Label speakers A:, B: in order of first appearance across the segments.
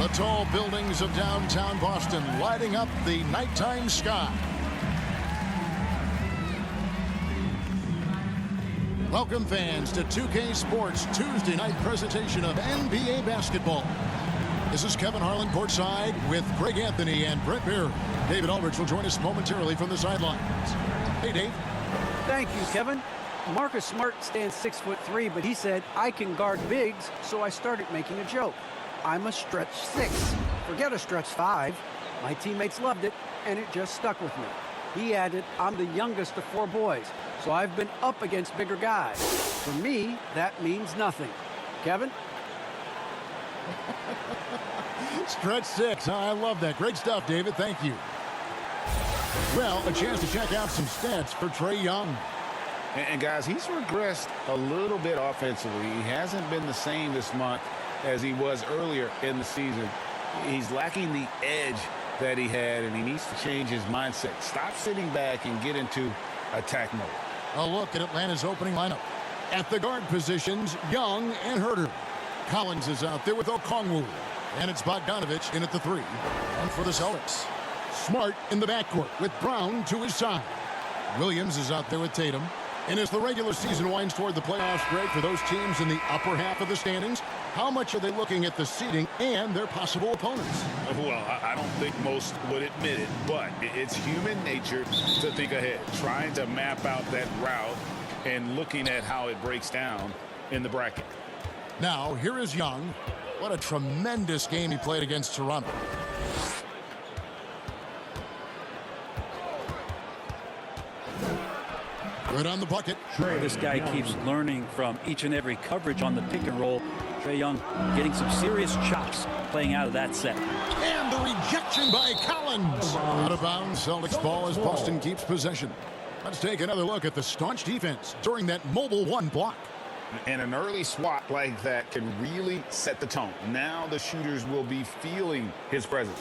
A: The tall buildings of downtown Boston lighting up the nighttime sky. Welcome fans to 2K Sports Tuesday night presentation of NBA basketball. This is Kevin Harlan courtside with Greg Anthony and Brett Beard. David Aldridge will join us momentarily from the sidelines. Hey, Dave.
B: Thank you, Kevin. Marcus Smart stands 6'3", but he said, I can guard bigs, so I started making a joke. I'm a stretch 6. Forget a stretch 5. My teammates loved it, and it just stuck with me. He added, I'm the youngest of 4 boys, so I've been up against bigger guys. For me, that means nothing. Kevin?
A: Stretch 6. I love that. Great stuff, David. Thank you. Well, a chance to check out some stats for Trae Young.
C: And guys, he's regressed a little bit offensively. He hasn't been the same this month as he was earlier in the season. He's lacking the edge that he had, and he needs to change his mindset. Stop sitting back and get into attack mode.
A: A look at Atlanta's opening lineup. At the guard positions, Young and Herter. Collins is out there with Okongwu. And it's Bogdanovich in at the 3. And for the Celtics, Smart in the backcourt with Brown to his side. Williams is out there with Tatum. And as the regular season winds toward the playoffs, Greg, for those teams in the upper half of the standings, how much are they looking at the seeding and their possible opponents?
C: Well, I don't think most would admit it, but it's human nature to think ahead, trying to map out that route and looking at how it breaks down in the bracket.
A: Now, here is Young. What a tremendous game he played against Toronto. Good on the bucket.
D: This guy keeps learning from each and every coverage on the pick and roll. Trae Young getting some serious chops playing out of that set.
A: And the rejection by Collins. Out of bounds, Celtics ball as Boston keeps possession. Let's take another look at the staunch defense during that mobile 1 block.
C: And an early swat like that can really set the tone. Now the shooters will be feeling his presence.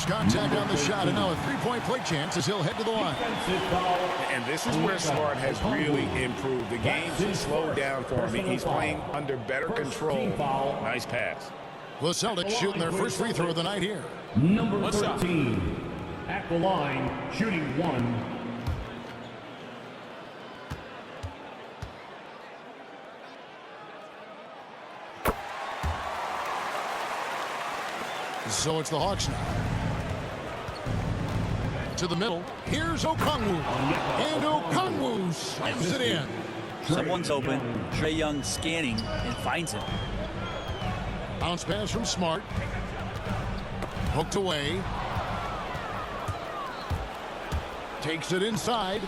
A: Contact on the shot, and now a 3-point play chance as he'll head to the line.
C: And this is where Smart has really improved. The game's slowed down for him. He's playing under better control. Nice pass.
A: The Celtics shooting their first free throw of the night here.
E: Number 13 at the line, shooting 1.
A: So it's the Hawks now. To the middle. Here's Okongwu. And Okongwu slams it in.
D: Someone's open. Trae Young scanning and finds him.
A: Bounce pass from Smart. Hooked away. Takes it inside.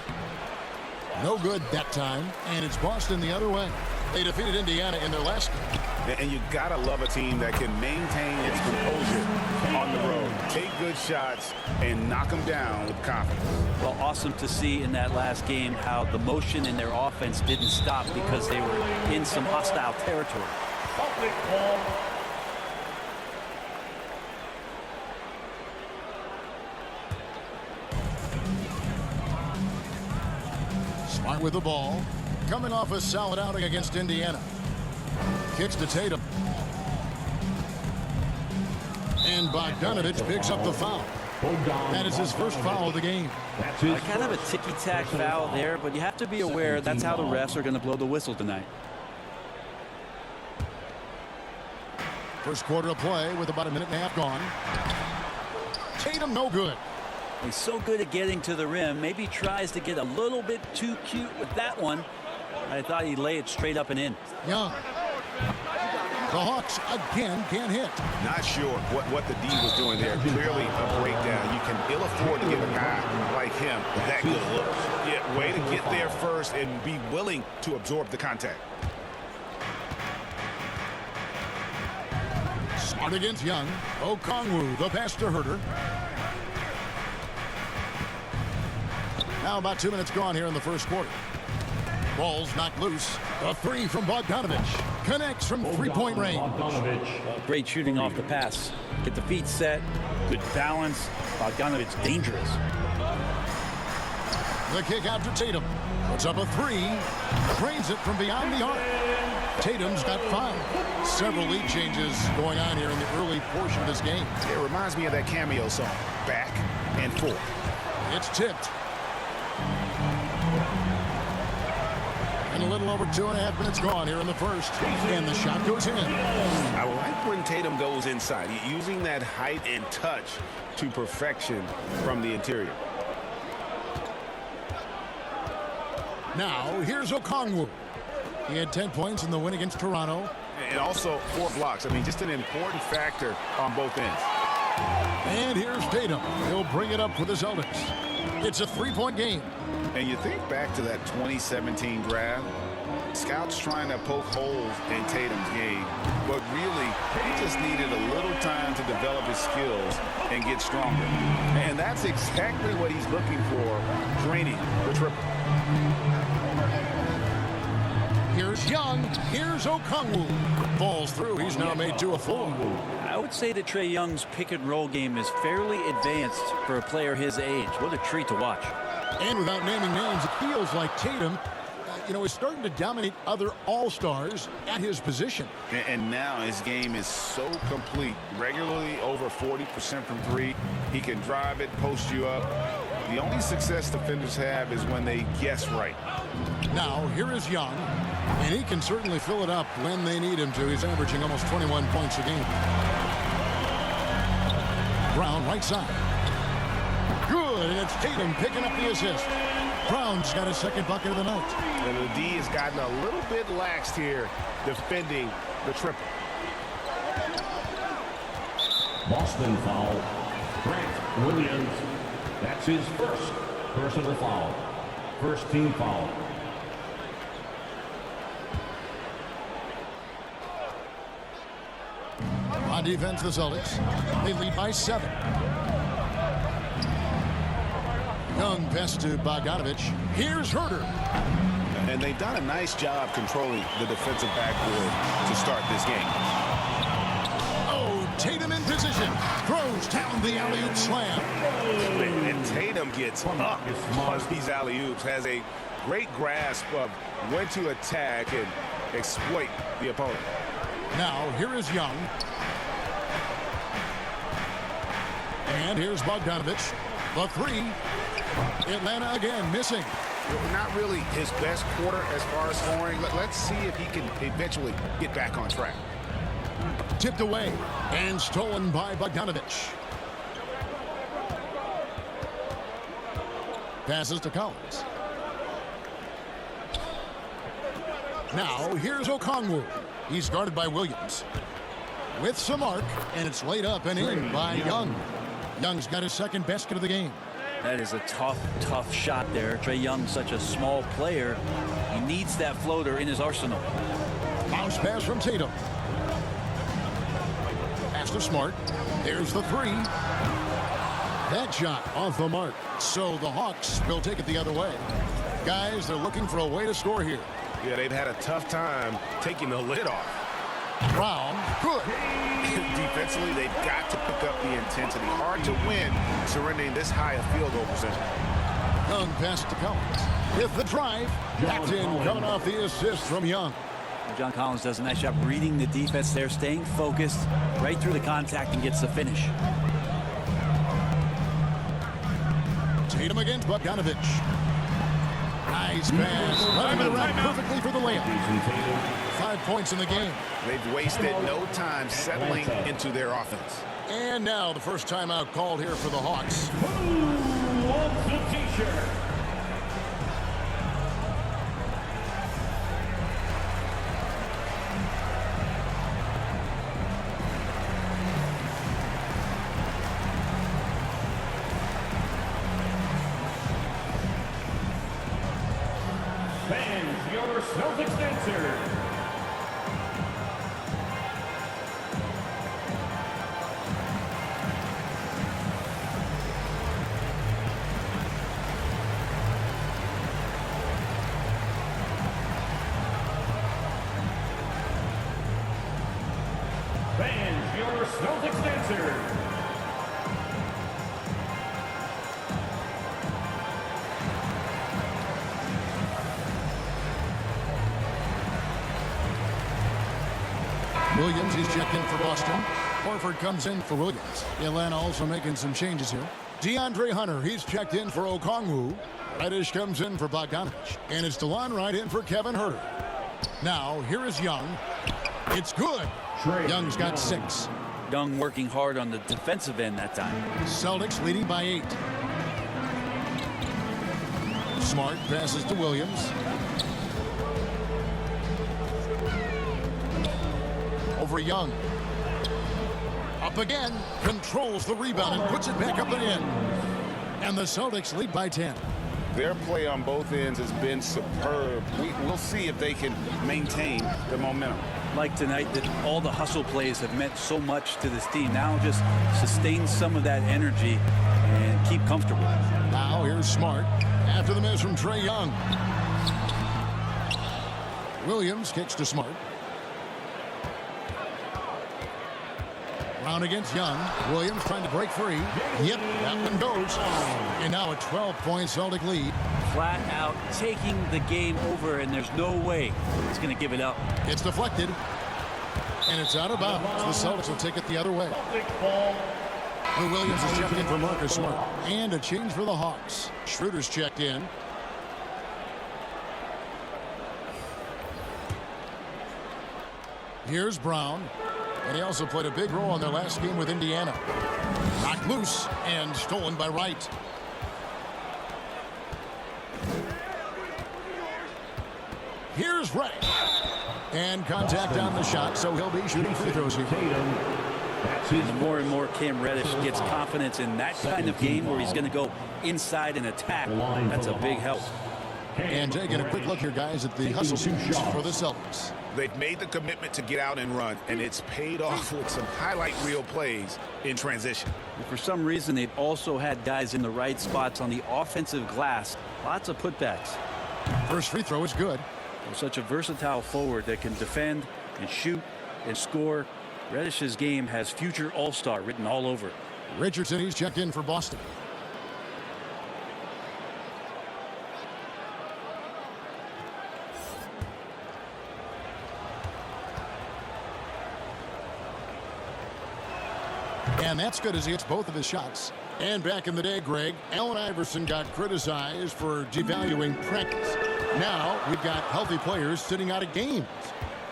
A: No good that time. And it's Boston the other way. They defeated Indiana in their last game.
C: And you gotta love a team that can maintain its composure on the road. Take good shots and knock them down with confidence.
D: Well, awesome to see in that last game how the motion in their offense didn't stop because they were in some hostile territory.
A: Smart with the ball. Coming off a solid outing against Indiana. Kicks to Tatum. And Bogdanovich picks up the foul. That is his first foul of the game.
D: Kind of a ticky-tack foul there, but you have to be aware that's how the refs are going to blow the whistle tonight.
A: First quarter of play with about a minute and a half gone. Tatum no good.
D: He's so good at getting to the rim. Maybe tries to get a little bit too cute with that one. I thought he'd lay it straight up and in.
A: Young. The Hawks again can't hit.
C: Not sure what the D was doing there. Clearly a breakdown. You can ill afford to give a guy like him that good look. Yeah, way to get there first and be willing to absorb the contact.
A: Smart against Young. Okongwu, the pass to Herter. Now about 2 minutes gone here in the first quarter. Ball's knocked loose. A 3 from Bogdanovich. Connects from three-point range.
E: Bogdanovich.
D: Great shooting off the pass. Get the feet set. Good balance. Bogdanovich dangerous.
A: The kick out to Tatum. Puts up a three. Drains it from beyond the arc. Tatum's got 5. Several lead changes going on here in the early portion of this game.
C: It reminds me of that cameo song, Back and Forth.
A: It's tipped. And a little over 2.5 minutes gone here in the first. And the shot goes in.
C: I like when Tatum goes inside, using that height and touch to perfection from the interior.
A: Now, here's Okongwu. He had 10 points in the win against Toronto.
C: And also 4 blocks. I mean, just an important factor on both ends.
A: And here's Tatum. He'll bring it up for the Celtics. It's a 3-point game.
C: And you think back to that 2017 draft, scouts trying to poke holes in Tatum's game, but really, he just needed a little time to develop his skills and get stronger. And that's exactly what he's looking for, draining the triple.
A: Here's Young. Here's Okongwu. Falls through. He's now made 2 of 4.
D: I would say that Trae Young's pick and roll game is fairly advanced for a player his age. What a treat to watch.
A: And without naming names, it feels like Tatum, is starting to dominate other all-stars at his position.
C: And now his game is so complete. Regularly over 40% from 3. He can drive it, post you up. The only success defenders have is when they guess right.
A: Now, here is Young, and he can certainly fill it up when they need him to. He's averaging almost 21 points a game. Brown, right side. Good, and it's Tatum picking up the assist. Brown's got his second bucket of the night.
C: And the D has gotten a little bit laxed here defending the triple.
E: Boston foul. Grant Williams. That's his first personal foul. First team foul.
A: On defense, the Celtics. They lead by 7. Young pass to Bogdanovich. Here's Herter.
C: And they've done a nice job controlling the defensive backboard to start this game.
A: Oh, Tatum in position. Throws down the alley-oop slam.
C: And Tatum gets up on these alley-oops. Has a great grasp of when to attack and exploit the opponent.
A: Now, here is Young. And here's Bogdanovich. The 3. Atlanta again missing.
C: Not really his best quarter as far as scoring. Let's see if he can eventually get back on track.
A: Tipped away and stolen by Bogdanovich. Passes to Collins. Now here's Okongwu. He's guarded by Williams. With some arc, and it's laid up and in by Young. Young's got his second basket of the game.
D: That is a tough shot there. Trae Young's such a small player. He needs that floater in his arsenal.
A: Bounce pass from Tatum. Pass to Smart. There's the 3. That shot off the mark. So the Hawks will take it the other way. Guys, they're looking for a way to score here.
C: Yeah, they've had a tough time taking the lid off.
A: Brown, good.
C: Defensively, they've got to pick up the intensity. Hard to win surrendering this high a field goal percentage.
A: Young pass to Collins. With the drive, that's in, coming off the assist from Young.
D: John Collins does a nice job reading the defense there, staying focused right through the contact and gets the finish.
A: Tatum against Bogdanovich. Nice pass. Running it around perfectly for the layup. 5 points in the game.
C: They've wasted no time settling into their offense.
A: And now the first timeout called here for the Hawks.
E: Who wants the t-shirt? Fans, your Celtics dancer. Celtics dancer.
A: Williams, he's checked in for Boston. Horford comes in for Williams. Atlanta also making some changes here. DeAndre Hunter, he's checked in for Okongwu. Reddish comes in for Bogdanovich. And it's DeLon Wright in for Kevin Huerter. Now, here is Young. It's good. Young's got 6.
D: Young working hard on the defensive end that time.
A: Celtics leading by 8. Smart passes to Williams. Over Young. Up again. Controls the rebound and puts it back up and in. And the Celtics lead by 10.
C: Their play on both ends has been superb. We'll see if they can maintain the momentum.
D: Like tonight, that all the hustle plays have meant so much to this team. Now just sustain some of that energy and keep comfortable.
A: Now here's Smart. After the miss from Trae Young. Williams kicks to Smart. Round against Young. Williams trying to break free. Yep, that one goes. And now a 12-point Celtic lead.
D: Flat out taking the game over, and there's no way it's going to give it up.
A: It's deflected. And it's out of bounds. The Celtics will take it the other way. Lou Williams is checked in for Marcus Smart. And a change for the Hawks. Schroeder's checked in. Here's Brown. And he also played a big role in their last game with Indiana. Knocked loose and stolen by Wright. Here's Ray. And contact on the shot, so he'll be shooting free throws here.
D: The more and more Cam Reddish gets confidence in that kind of game where he's going to go inside and attack, that's a big help.
A: And taking a quick look here, guys, at the hustle for the Celtics.
C: They've made the commitment to get out and run, and it's paid off with some highlight reel plays in transition.
D: And for some reason, they've also had guys in the right spots on the offensive glass. Lots of putbacks.
A: First free throw is good.
D: They're such a versatile forward that can defend and shoot and score. Reddish's game has future all-star written all over it.
A: Richardson, he's checked in for Boston. And that's good as he hits both of his shots. And back in the day, Greg, Allen Iverson got criticized for devaluing practice. Now we've got healthy players sitting out of games.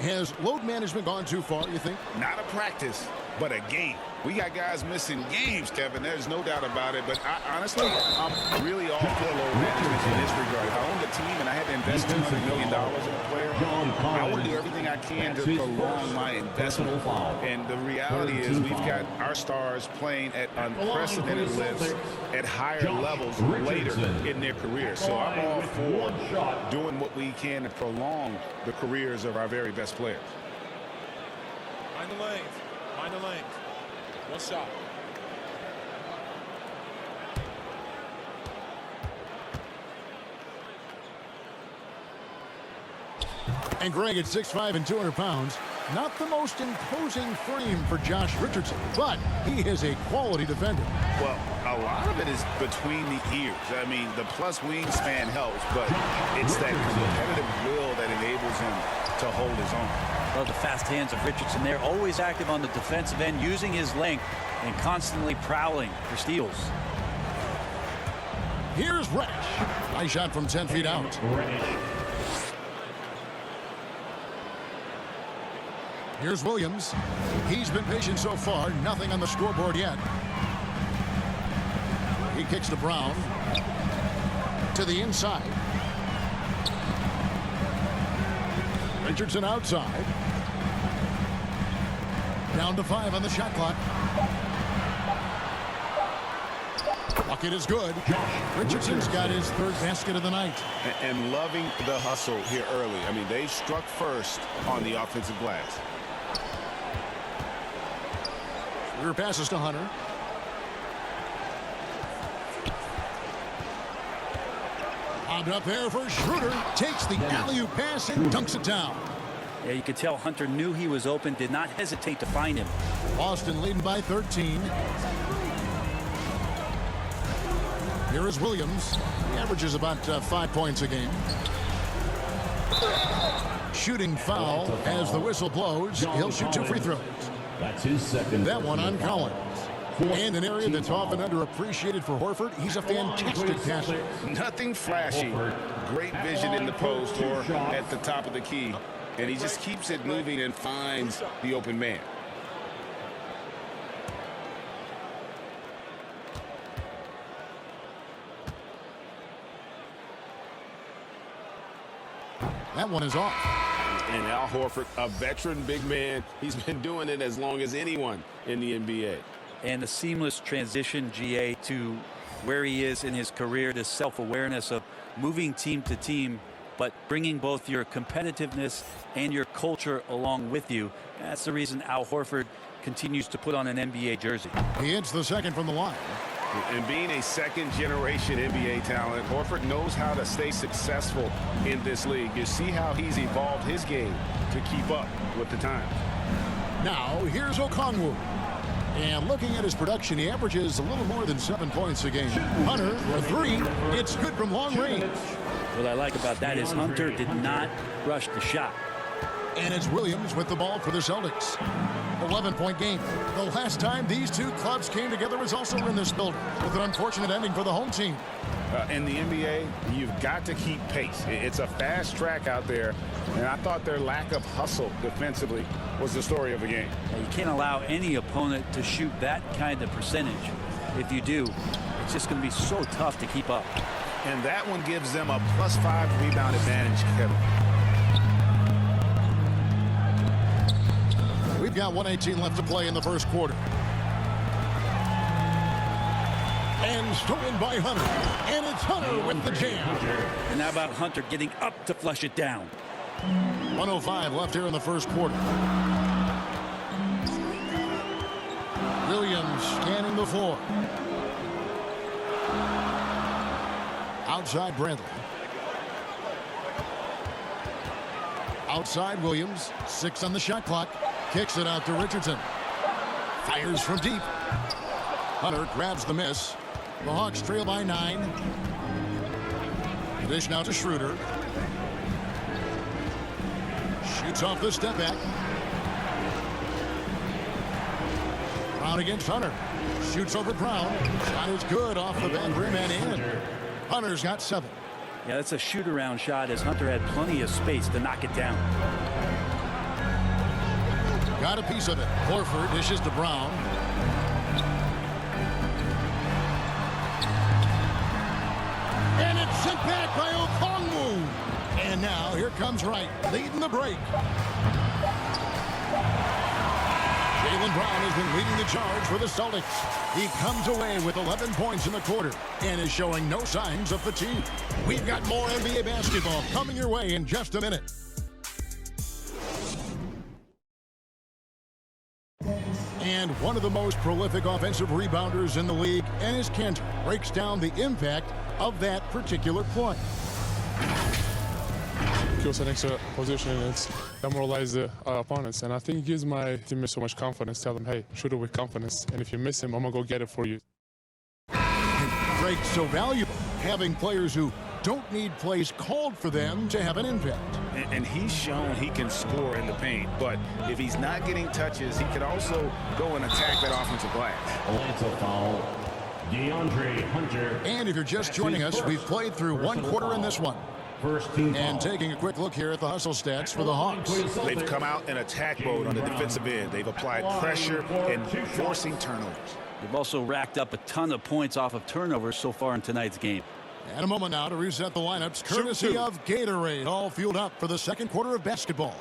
A: Has load management gone too far, you think?
C: Not a practice, but a game. We got guys missing games, Kevin. There's no doubt about it. But honestly, I'm really all for load management in this regard. If I owned a team and I had to invest $200 million in a player, I would do everything I can to prolong my investment. And the reality is we've got our stars playing at unprecedented lifts at higher levels later in their careers. So I'm all for doing what we can to prolong the careers of our very best players.
F: Find the lanes. Find the lanes. One shot.
A: And Greg at 6'5" and 200 pounds. Not the most imposing frame for Josh Richardson, but he is a quality defender.
C: Well, a lot of it is between the ears. I mean, the plus wingspan helps, but it's that competitive will that enables him to hold his own.
D: Love the fast hands of Richardson there, always active on the defensive end, using his length and constantly prowling for steals.
A: Here's Reddish. Nice shot from 10 feet out. Here's Williams. He's been patient so far. Nothing on the scoreboard yet. He kicks to Brown. To the inside. Richardson outside. Down to 5 on the shot clock. Bucket is good. Richardson's got his third basket of the night.
C: And loving the hustle here early. I mean, they struck first on the offensive glass.
A: Rear passes to Hunter. Bobbed up there for Schroeder. Takes the alley-oop pass and dunks it down.
D: Yeah, you could tell Hunter knew he was open, did not hesitate to find him.
A: Boston leading by 13. Here is Williams. He averages about 5 points a game. Shooting foul as the whistle blows. He'll shoot 2 free throws.
E: That's his second.
A: That one on Collins. And an area that's often underappreciated for Horford, he's a fantastic passer.
C: Nothing flashy. Great vision in the post or at the top of the key. And he just keeps it moving and finds the open man.
A: That one is off.
G: And Al Horford, a veteran big man. He's been doing it as long as anyone in the NBA.
D: And the seamless transition, GA, to where he is in his career, this self-awareness of moving team to team, but bringing both your competitiveness and your culture along with you. That's the reason Al Horford continues to put on an NBA jersey.
A: He hits the second from the line.
C: And being a second-generation NBA talent, Horford knows how to stay successful in this league. You see how he's evolved his game to keep up with the time.
A: Now, here's Okongwu. And looking at his production, he averages a little more than 7 points a game. Hunter, a 3. It's good from long range.
D: What I like about that is Hunter did not rush the shot.
A: And it's Williams with the ball for the Celtics. 11-point game. The last time these two clubs came together was also in this building, with an unfortunate ending for the home team.
C: In the NBA, you've got to keep pace. It's a fast track out there, and I thought their lack of hustle defensively was the story of the game.
D: You can't allow any opponent to shoot that kind of percentage. If you do, it's just going to be so tough to keep up.
C: And that one gives them a +5 rebound advantage, Kevin.
A: We've got 1:18 left to play in the first quarter. And stolen by Hunter. And it's Hunter with the jam.
D: And how about Hunter getting up to flush it down?
A: 1:05 left here in the first quarter. Williams scanning the floor. Outside Bradley. Outside Williams. 6 on the shot clock. Kicks it out to Richardson. Fires from deep. Hunter grabs the miss. The Hawks trail by 9. Dish now to Schroeder. Shoots off the step back. Brown against Hunter. Shoots over Brown. Shot is good off the back rim and in. Hunter's got 7.
D: Yeah, that's a shoot-around shot as Hunter had plenty of space to knock it down.
A: Got a piece of it. Horford dishes to Brown. And it's sent back by Okongwu. And now here comes Wright, leading the break. Jaylen Brown has been leading the charge for the Celtics. He comes away with 11 points in the quarter and is showing no signs of fatigue. We've got more NBA basketball coming your way in just a minute. And one of the most prolific offensive rebounders in the league, Enes Kanter, breaks down the impact of that particular play.
H: Kills an extra position and it's demoralize the opponents. And I think it gives my teammates so much confidence. Tell them, hey, shoot it with confidence. And if you miss him, I'm going to go get it for you.
A: Breaks so valuable, having players who don't need plays called for them to have an impact.
C: And he's shown he can score in the paint, but if he's not getting touches, he could also go and attack that offensive glass.
E: Atlanta foul. DeAndre Hunter.
A: And if you're just joining us, we've played through one quarter in this one.
E: First team
A: And
E: foul.
A: taking a quick look here at the hustle stats for the Hawks.
C: They've come out in attack mode on the defensive end. They've applied pressure and forcing turnovers.
D: They've also racked up a ton of points off of turnovers so far in tonight's game.
A: And a moment now to reset the lineups, courtesy of Gatorade, all fueled up for the second quarter of basketball.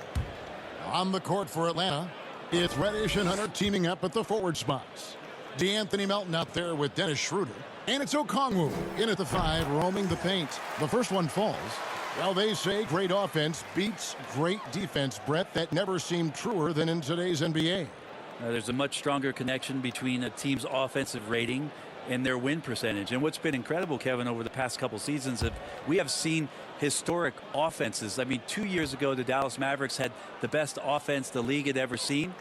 A: On the court for Atlanta, it's Reddish and Hunter teaming up at the forward spots. DeAnthony Melton out there with Dennis Schroeder. And it's Okongwu in at the 5, roaming the paint. The first one falls. Well, they say great offense beats great defense, Brett. That never seemed truer than in today's NBA.
D: There's a much stronger connection between a team's offensive rating and their win percentage. And what's been incredible, Kevin, over the past couple seasons, we have seen historic offenses. I mean, 2 years ago, the Dallas Mavericks had the best offense the league had ever seen.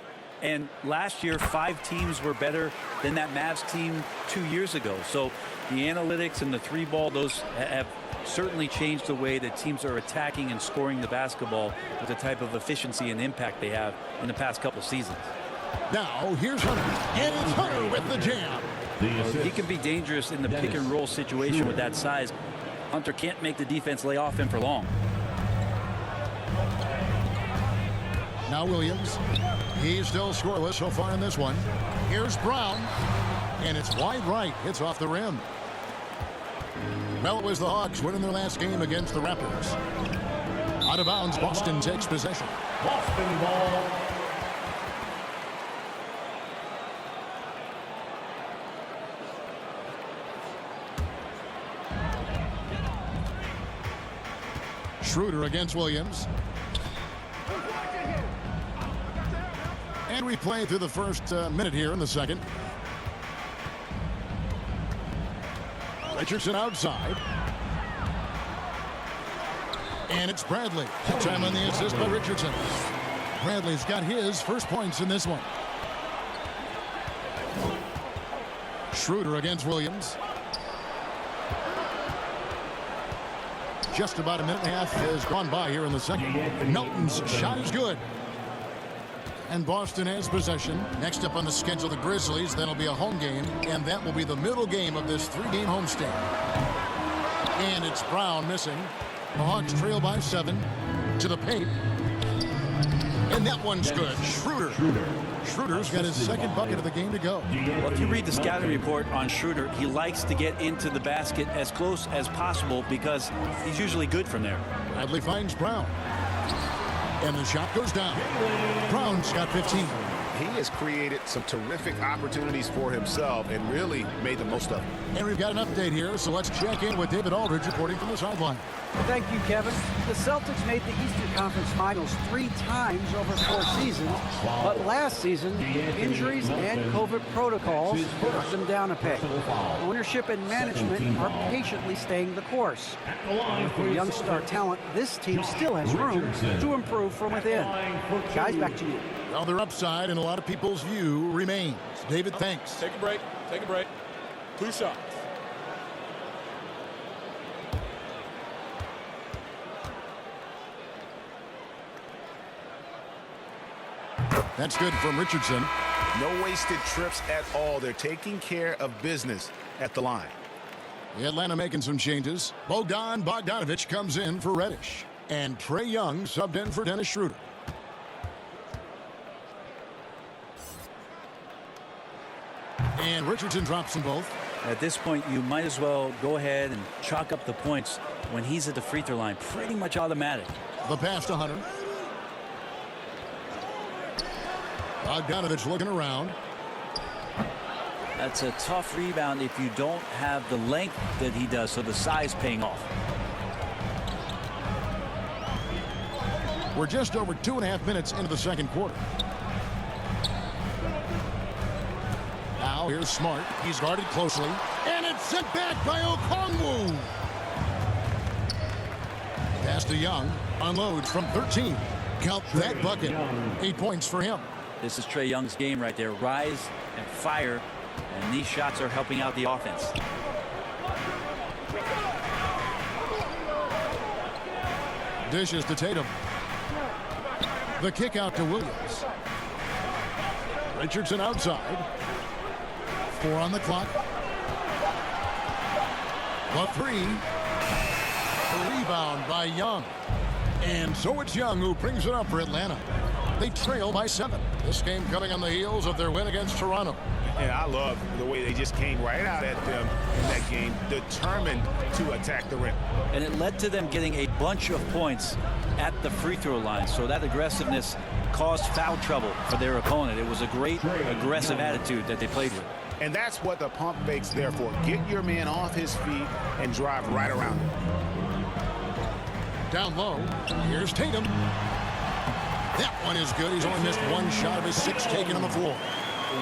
D: And last year, 5 teams were better than that Mavs team 2 years ago. So the analytics and the 3-ball, those have certainly changed the way that teams are attacking and scoring the basketball with the type of efficiency and impact they have in the past couple seasons.
A: Now, here's Hunter. And it's Hunter with the jam.
D: He can be dangerous in the pick and roll situation with that size. Hunter can't make the defense lay off him for long.
A: Now Williams. He's still scoreless so far in this one. Here's Brown. And it's wide right. Hits off the rim. Well, it was the Hawks winning their last game against the Raptors. Out of bounds, Boston takes possession.
E: Boston ball.
A: Schroeder against Williams. And we play through the first minute here in the second. Richardson outside. And it's Bradley. Time on the assist by Richardson. Bradley's got his first points in this one. Schroeder against Williams. Just about a minute and a half has gone by here in the second. Melton's shot is good. And Boston has possession. Next up on the schedule, the Grizzlies. That'll be a home game, and that will be the middle game of this 3-game homestand. And it's Brown missing. The Hawks trail by 7 to the paint. And that one's good. Schroeder. Schroeder's got his second bucket of the game to go.
D: Well, if you read the scouting report on Schroeder, he likes to get into the basket as close as possible because he's usually good from there.
A: Bradley finds Brown. And the shot goes down. Brown's got 15.
G: He has created some terrific opportunities for himself and really made the most of it.
A: And we've got an update here, so let's check in with David Aldridge reporting from the sideline.
B: Thank you, Kevin. The Celtics made the Eastern Conference Finals 3 times over 4 seasons, but last season, injuries and COVID protocols brought them down a peg. Ownership and management are patiently staying the course. With young star talent, this team still has room to improve from within. Guys, back to you.
A: Well, their upside in a lot of people's view remains. David, thanks.
F: Take a break. Take a break. 2 shots.
A: That's good from Richardson.
G: No wasted trips at all. They're taking care of business at the line.
A: Atlanta making some changes. Bogdanovich comes in for Reddish. And Trae Young subbed in for Dennis Schroeder. And Richardson drops them both.
D: At this point, you might as well go ahead and chalk up the points when he's at the free throw line. Pretty much automatic.
A: The pass to Hunter. Bogdanovich looking around.
D: That's a tough rebound if you don't have the length that he does, so the size paying off.
A: We're just over 2.5 minutes into the second quarter. Now here's Smart. He's guarded closely. And it's sent back by Okongwu. Pass to Young. Unloads from 13. Count that bucket. 8 points for him.
D: This is Trae Young's game right there. Rise and fire. And these shots are helping out the offense.
A: Dishes to Tatum. The kick out to Williams. Richardson outside. 4 on the clock. The 3. The rebound by Young. And so it's Young who brings it up for Atlanta. They trail by 7. This game coming on the heels of their win against Toronto.
G: And I love the way they just came right out at them in that game, determined to attack the rim.
D: And it led to them getting a bunch of points at the free throw line. So that aggressiveness caused foul trouble for their opponent. It was a great aggressive attitude that they played with.
G: And that's what the pump fake's there for. Get your man off his feet and drive right around him.
A: Down low. Here's Tatum. That one is good. He's only missed 1 shot of his 6 taken on the floor.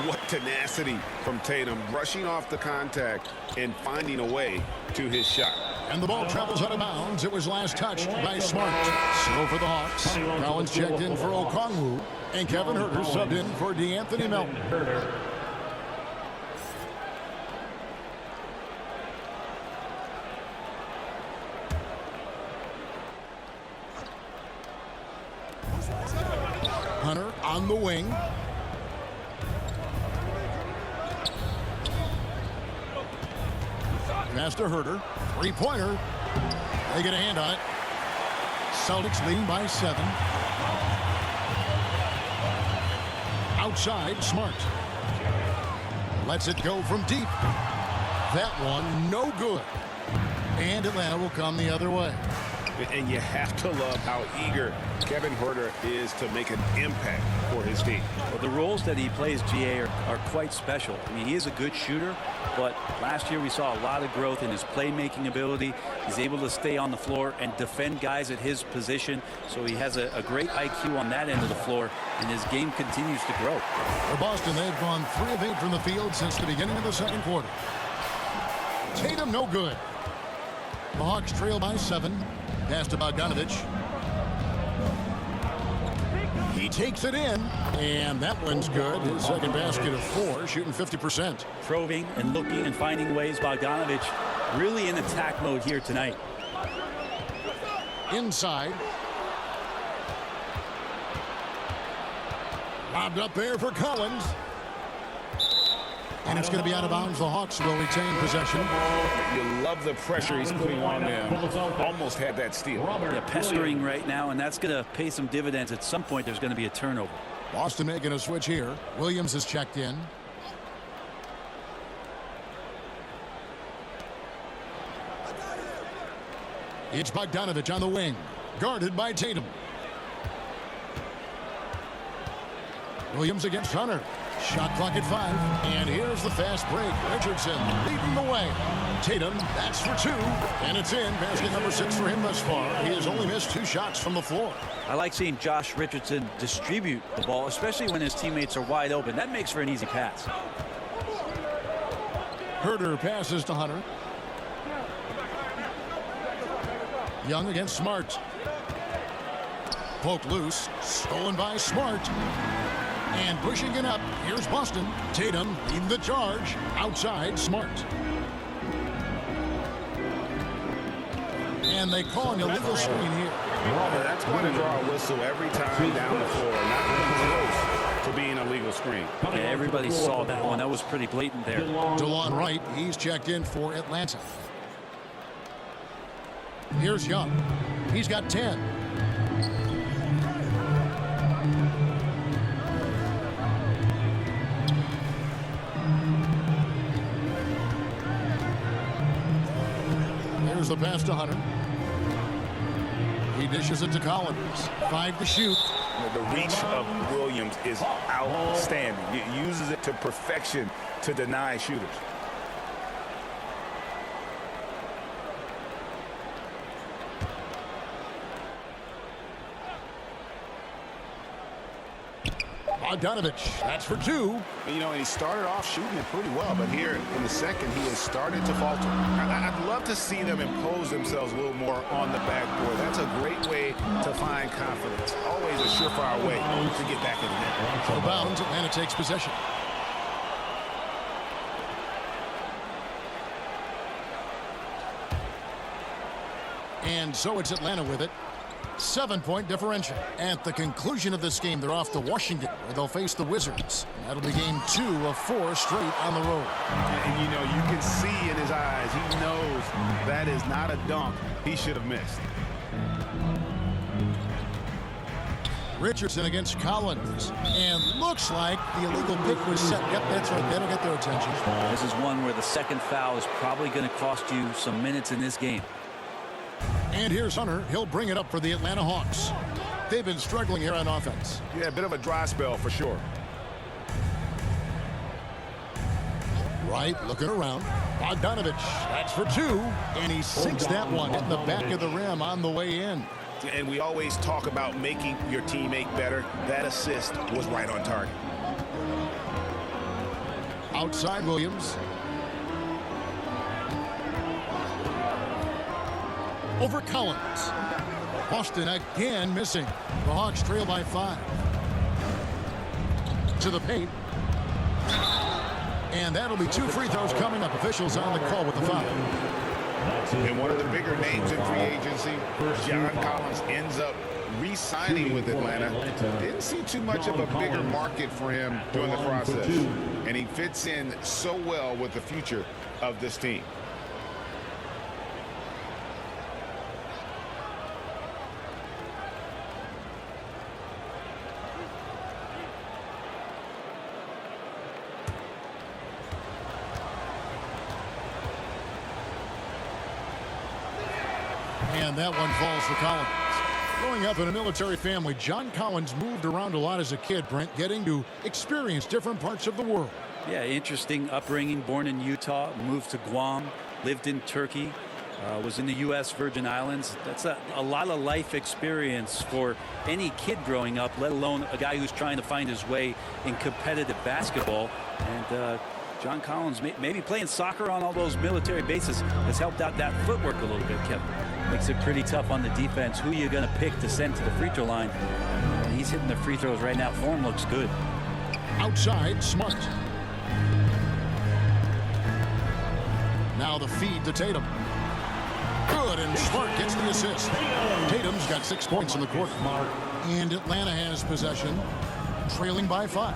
G: What tenacity from Tatum, brushing off the contact and finding a way to his shot.
A: And the ball travels out of bounds. It was last touched by Smart. So for the Hawks, Collins checked in for Okongwu, and Kevin Huerter subbed in for DeAnthony Melton. Hunter on the wing. Pass to Huerter. Three-pointer. They get a hand on it. Celtics leading by 7. Outside, Smart. Lets it go from deep. That one, no good. And Atlanta will come the other way.
C: And you have to love how eager Kevin Huerter is to make an impact for his team.
D: Well, the roles that he plays, GA, are quite special. I mean, he is a good shooter, but last year we saw a lot of growth in his playmaking ability. He's able to stay on the floor and defend guys at his position, so he has a great IQ on that end of the floor, and his game continues to grow.
A: For Boston, they've gone 3 of 8 from the field since the beginning of the second quarter. Tatum, no good. The Hawks trail by 7. Pass to Bogdanovich. He takes it in, and that one's good. His second basket of 4, shooting 50%.
D: Probing and looking and finding ways. Bogdanovich really in attack mode here tonight.
A: Inside. Lobbed up there for Collins. And it's going to be out of bounds. The Hawks will retain possession.
C: You love the pressure he's putting on them. Almost had that steal.
D: Yeah, pestering right now, and that's going to pay some dividends. At some point, there's going to be a turnover.
A: Boston making a switch here. Williams is checked in. It's Bogdanovich on the wing. Guarded by Tatum. Williams against Hunter. Shot clock at 5. And here's the fast break. Richardson leading the way. Tatum, that's for 2. And it's in. Basket number 6 for him thus far. He has only missed 2 shots from the floor.
D: I like seeing Josh Richardson distribute the ball, especially when his teammates are wide open. That makes for an easy pass.
A: Huerter passes to Hunter. Young against Smart. Poked loose. Stolen by Smart. And pushing it up, here's Boston. Tatum leading the charge. Outside, Smart. And they call an illegal screen here.
C: That's going to draw a whistle every time down the floor. Not even close to being a legal screen.
D: Yeah, everybody saw that one. That was pretty blatant there.
A: DeLon Wright, he's checked in for Atlanta. Here's Young. He's got 10. Here's the pass to Hunter. He dishes it to Collins. 5 to shoot.
C: The reach of Williams is outstanding. He uses it to perfection to deny shooters.
A: Bogdanovich, that's for 2.
C: You know, and he started off shooting it pretty well, but here in the second, he has started to falter. I'd love to see them impose themselves a little more on the backboard. That's a great way to find confidence. Always a surefire way to get back in the net.
A: Out of bounds, Atlanta takes possession. And so it's Atlanta with it. 7-point differential. At the conclusion of this game, they're off to Washington, where they'll face the Wizards. That'll be game 2 of 4 straight on the road.
C: And you know, you can see in his eyes, he knows that is not a dunk he should have missed.
A: Richardson against Collins. And looks like the illegal pick was set. Yep, that's right. That'll get their attention.
D: This is one where the second foul is probably going to cost you some minutes in this game.
A: And here's Hunter. He'll bring it up for the Atlanta Hawks. They've been struggling here on offense.
C: Yeah, a bit of a dry spell for sure.
A: Wright looking around. Bogdanovich, that's for 2. And he sinks that one in the back of the rim on the way in.
C: And we always talk about making your teammate better. That assist was right on target.
A: Outside Williams. over Collins. Boston again missing. The Hawks trail by 5. To the paint. And that'll be 2 free throws coming up. Officials on the call with the foul.
C: And one of the bigger names in free agency, John Collins, ends up re-signing with Atlanta. Didn't see too much of a bigger market for him during the process. And he fits in so well with the future of this team.
A: And that one falls for Collins. Growing up in a military family, John Collins moved around a lot as a kid, Brent, getting to experience different parts of the world.
D: Yeah, interesting upbringing. Born in Utah, moved to Guam, lived in Turkey, was in the U.S. Virgin Islands. That's a lot of life experience for any kid growing up, let alone a guy who's trying to find his way in competitive basketball. And John Collins, maybe playing soccer on all those military bases, has helped out that footwork a little bit, Kevin. Makes it pretty tough on the defense. Who you're going to pick to send to the free throw line. And he's hitting the free throws right now. Form looks good.
A: Outside, Smart. Now the feed to Tatum. Good, and Smart gets the assist. Tatum's got 6 points in the quarter. And Atlanta has possession, trailing by 5.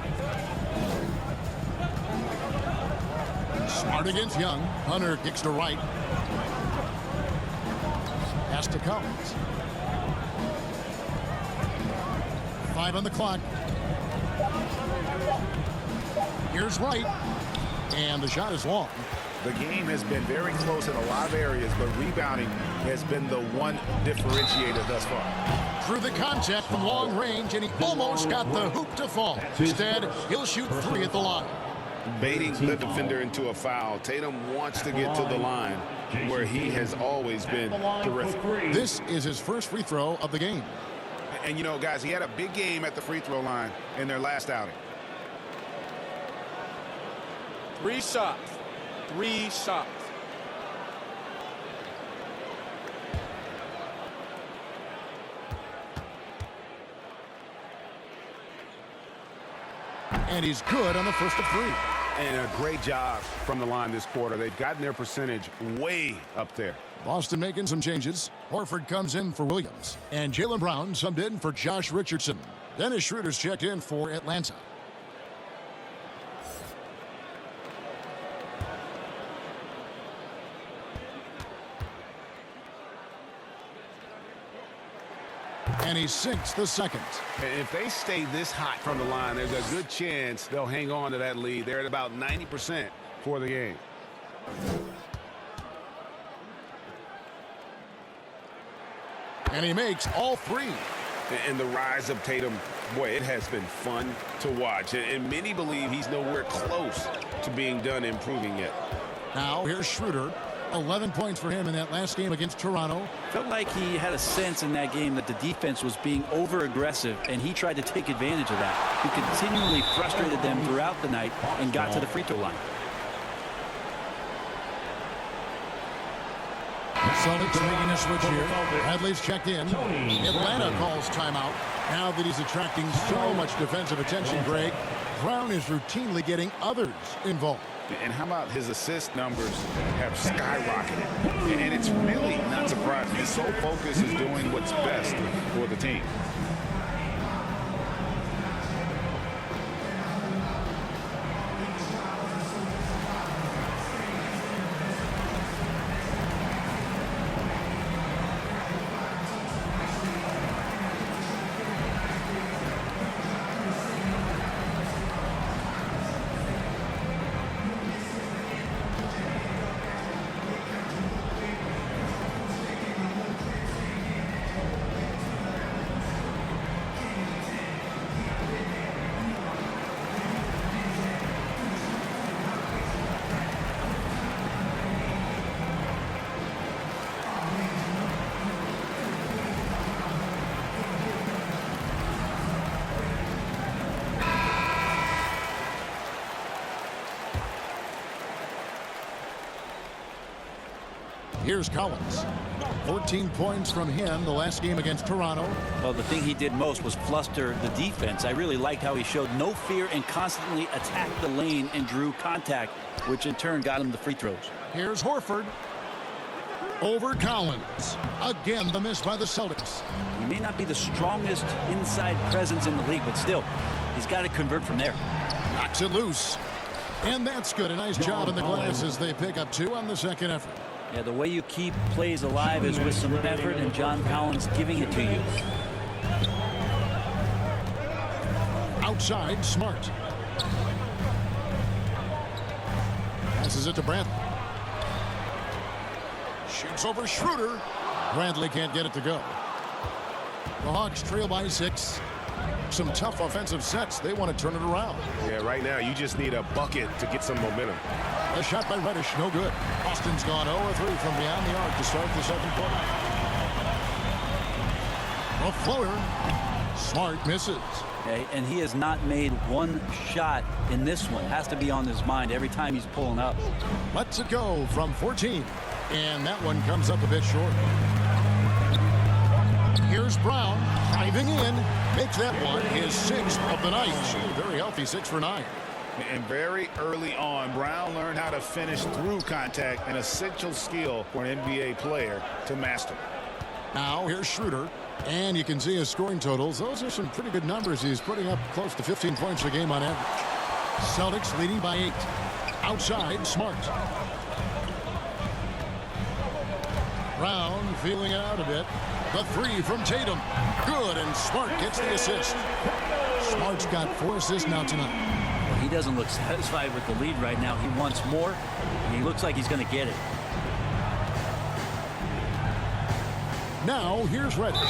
A: Smart against Young. Hunter kicks to right. Pass to Collins. 5 on the clock. Here's Wright. And the shot is long.
C: The game has been very close in a lot of areas, but rebounding has been the one differentiator thus far.
A: Through the contact from long range, and he almost got the hoop to fall. Instead, he'll shoot 3 at the line.
C: Baiting the defender into a foul. Tatum wants to get to the line where he has always been terrific.
A: This is his first free throw of the game.
C: And, you know, guys, he had a big game at the free throw line in their last outing.
F: 3 shots. 3 shots.
A: And he's good on the first of 3.
C: And a great job from the line this quarter. They've gotten their percentage way up there.
A: Boston making some changes. Horford comes in for Williams. And Jaylen Brown subbed in for Josh Richardson. Dennis Schroeder's checked in for Atlanta. And he sinks the second.
C: And if they stay this hot from the line, there's a good chance they'll hang on to that lead. They're at about 90% for the game.
A: And he makes all 3.
C: And the rise of Tatum, boy, it has been fun to watch. And many believe he's nowhere close to being done improving yet.
A: Now here's Schroeder. 11 points for him in that last game against Toronto.
D: Felt like he had a sense in that game that the defense was being over-aggressive, and he tried to take advantage of that. He continually frustrated them throughout the night and got to the free throw line.
A: Celtics making a switch here. Bradley's checked in. Atlanta calls timeout. Now that he's attracting so much defensive attention, Greg, Brown is routinely getting others involved.
C: And how about his assist numbers have skyrocketed? And it's really not surprising. His sole focus is doing what's best for the team.
A: Here's Collins. 14 points from him the last game against Toronto.
D: Well, the thing he did most was fluster the defense. I really liked how he showed no fear and constantly attacked the lane and drew contact, which in turn got him the free throws.
A: Here's Horford. Over Collins. Again, the miss by the Celtics.
D: He may not be the strongest inside presence in the league, but still, he's got to convert from there.
A: Knocks it loose. And that's good. A nice job in the glass as they pick up 2 on the second effort.
D: Yeah, the way you keep plays alive is with some effort, and John Collins giving it to you.
A: Outside, Smart. Passes it to Bradley. Shoots over Schroeder. Bradley can't get it to go. The Hawks trail by 6. Some tough offensive sets. They want to turn it around.
G: Yeah, right now you just need a bucket to get some momentum.
A: A shot by Reddish, no good. Boston's gone 0-3 from beyond the arc to start the second quarter. A floater. Smart misses.
D: Okay, and he has not made one shot in this one. Has to be on his mind every time he's pulling up.
A: Lets it go from 14. And that one comes up a bit short. Here's Brown diving in. Makes that one his 6th of the night. Very healthy, 6 for 9.
C: And very early on, Brown learned how to finish through contact, an essential skill for an NBA player to master.
A: Now here's Schroeder. And you can see his scoring totals. Those are some pretty good numbers. He's putting up close to 15 points a game on average. Celtics leading by 8. Outside, Smart. Brown feeling it out a bit. The 3 from Tatum. Good, and Smart gets the assist. Smart's got 4 assists now tonight.
D: He doesn't look satisfied with the lead right now. He wants more, and he looks like he's going to get it.
A: Now here's Reddish,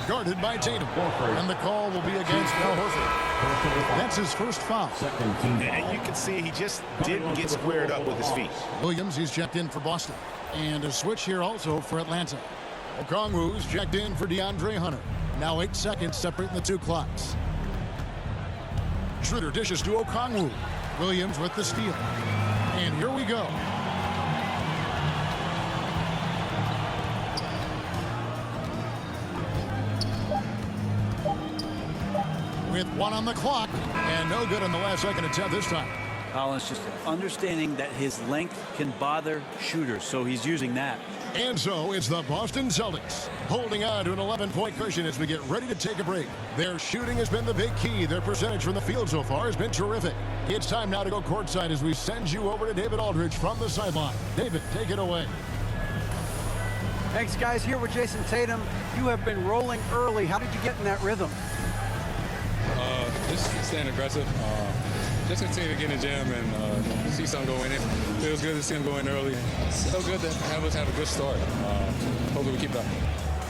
A: guarded by Tatum. And the call will be against Al Horford. That's his first foul.
C: And you can see he just didn't get squared up with his feet.
A: Williams, he's checked in for Boston. And a switch here also for Atlanta. Okongwu's checked in for DeAndre Hunter. Now 8 seconds separating the 2 clocks. Schroeder dishes to Okongwu. Williams with the steal. And here we go. With 1 on the clock. And no good on the last second attempt this time.
D: Collins just understanding that his length can bother shooters, so he's using that.
A: And so it's the Boston Celtics holding on to an 11-point cushion as we get ready to take a break. Their shooting has been the big key. Their percentage from the field so far has been terrific. It's time now to go courtside as we send you over to David Aldridge from the sideline. David, take it away.
B: Thanks, guys. Here with Jason Tatum. You have been rolling early. How did you get in that rhythm?
H: Just staying aggressive. Just continue to get in the gym and see something go in it. Feels good to see him go in early. So good to have us have a good start. Hopefully we keep it up.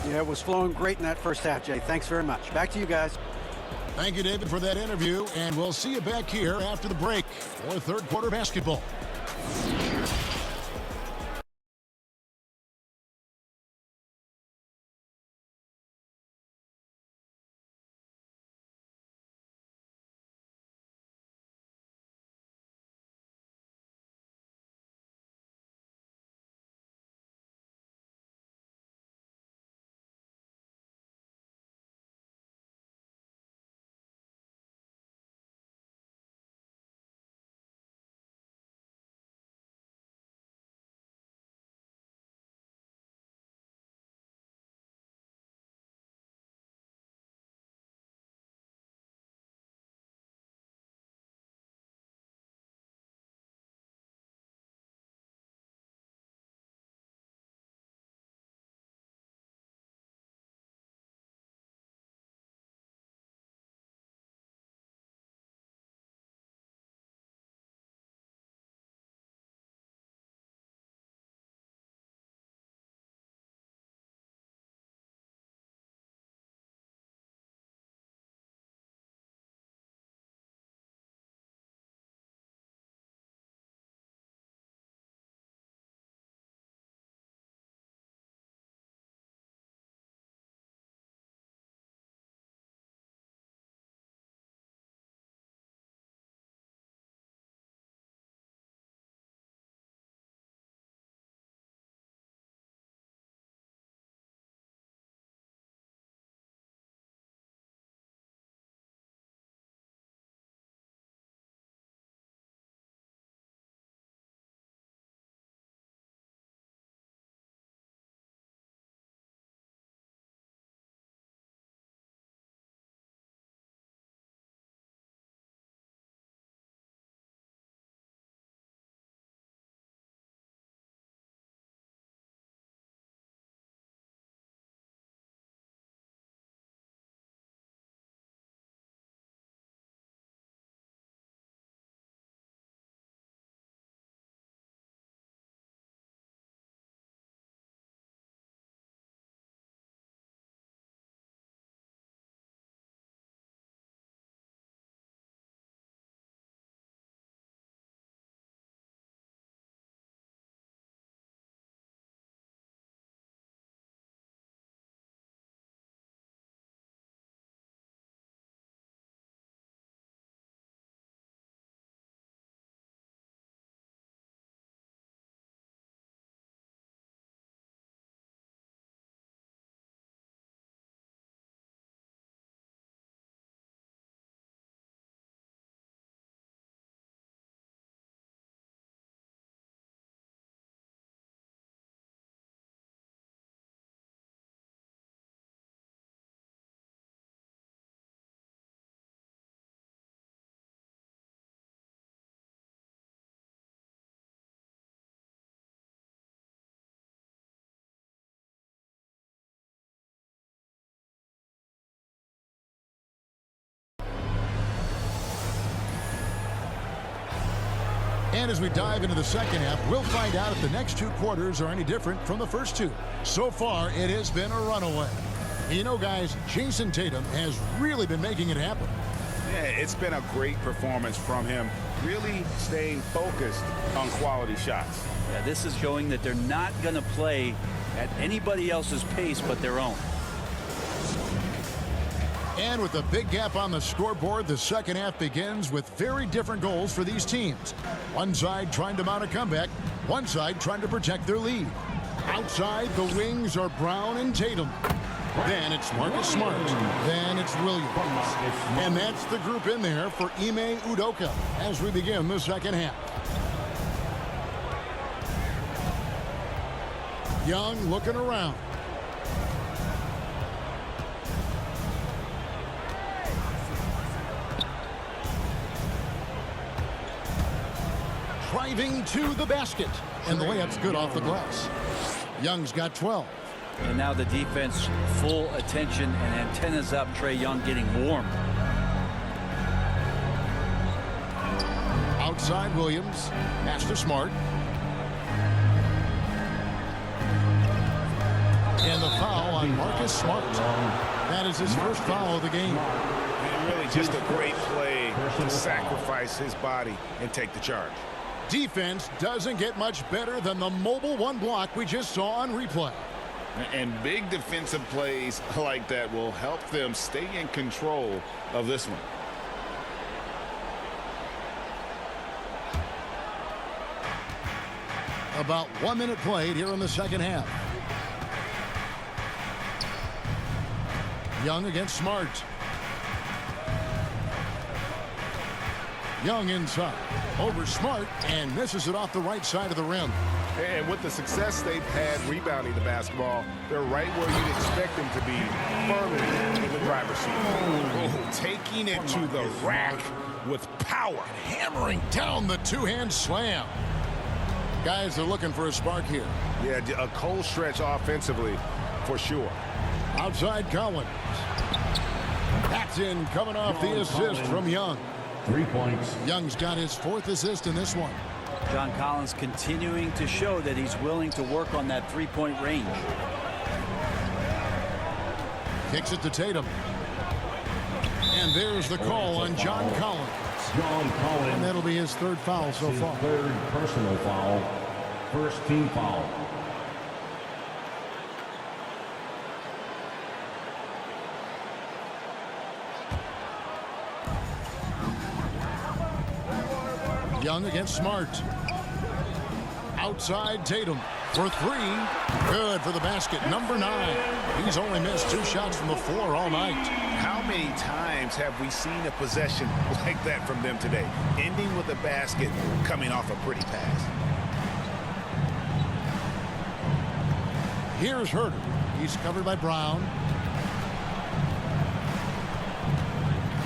B: Yeah, it was flowing great in that first half, Jay. Thanks very much. Back to you guys.
A: Thank you, David, for that interview. And we'll see you back here after the break for third quarter basketball. And as we dive into the second half, we'll find out if the next two quarters are any different from the first two. So far, it has been a runaway. You know, guys, Jason Tatum has really been making it happen.
C: Yeah, it's been a great performance from him, really staying focused on quality shots.
D: Yeah, this is showing that they're not going to play at anybody else's pace but their own.
A: And with a big gap on the scoreboard, the second half begins with very different goals for these teams. One side trying to mount a comeback, one side trying to protect their lead. Outside, the wings are Brown and Tatum. Then it's Marcus Smart. Then it's Williams. And that's the group in there for Ime Udoka as we begin the second half. Young looking around. Driving to the basket. And the layup's good off the glass. Young's got 12.
D: And now the defense, full attention and antennas up. Trae Young getting warm.
A: Outside Williams. Pass to Smart. And the foul on Marcus Smart. That is his first foul of the game.
C: And really just a great play to sacrifice his body and take the charge.
A: Defense doesn't get much better than the mobile one block we just saw on replay.
C: And big defensive plays like that will help them stay in control of this one.
A: About 1 minute played here in the second half. Young against Smart. Young inside. Over Smart and misses it off the right side of the rim.
G: And with the success they've had rebounding the basketball, they're right where you'd expect them to be, firmly in the driver's seat.
A: Oh, taking it to the rack with power. Hammering down the two-hand slam. Guys are looking for a spark here.
G: Yeah, a cold stretch offensively for sure.
A: Outside Collins. That's in, coming off the assist from Young.
E: 3 points.
A: Young's got his fourth assist in this one.
D: John Collins continuing to show that he's willing to work on that three-point range.
A: Kicks it to Tatum. And there's the call on John Collins.
E: John Collins.
A: And that'll be his third foul so
E: His
A: far.
E: third personal foul. First team foul.
A: Young against Smart. Outside Tatum for three. Good for the basket. Number 9. He's only missed 2 shots from the floor all night.
C: How many times have we seen a possession like that from them today? Ending with a basket, coming off a pretty pass.
A: Here's Herter. He's covered by Brown.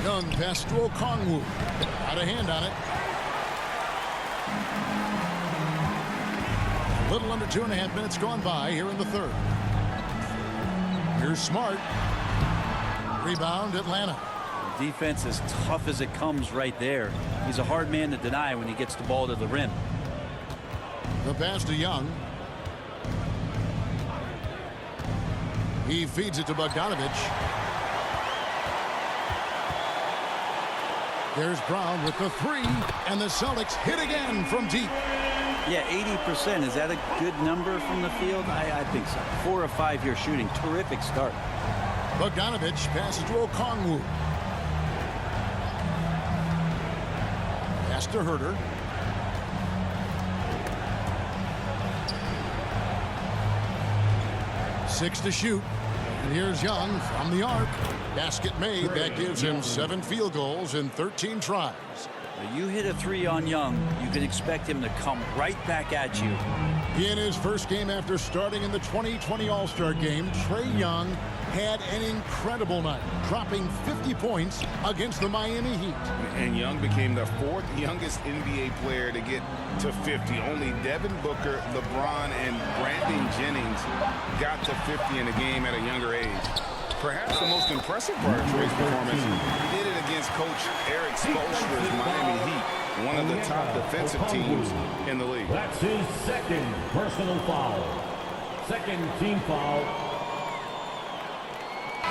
A: Young pass to Okongwu. Got a hand on it. A little under 2.5 minutes gone by here in the third. Here's Smart. Rebound Atlanta.
D: The defense as tough as it comes right there. He's a hard man to deny when he gets the ball to the rim.
A: The pass to Young. He feeds it to Bogdanovich. There's Brown with the 3, and the Celtics hit again from deep.
D: Yeah, 80%. Is that a good number from the field? I think so. 4 of 5 here shooting. Terrific start.
A: Bogdanovich passes to Okongwu. Pass to Herter. Six to shoot. And here's Young from the arc. Basket made. That gives him 7 field goals in 13 tries.
D: You hit a 3 on Young, you can expect him to come right back at you.
A: In his first game after starting in the 2020 All-Star game, Trae Young had an incredible night, dropping 50 points against the Miami Heat.
C: And Young became the 4th youngest NBA player to get to 50. Only Devin Booker, LeBron, and Brandon Jennings got to 50 in a game at a younger age. Perhaps the most impressive part of Trae's performance, he did it against Coach Eric Spoelstra's Miami Heat, one of the top defensive teams in the league.
E: That's his second personal foul. Second team foul.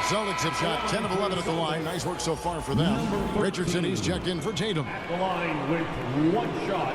A: Celtics have shot 10 of 11 at the line. Nice work so far for them. Richardson, he's checked in for Tatum.
E: At the line with one shot.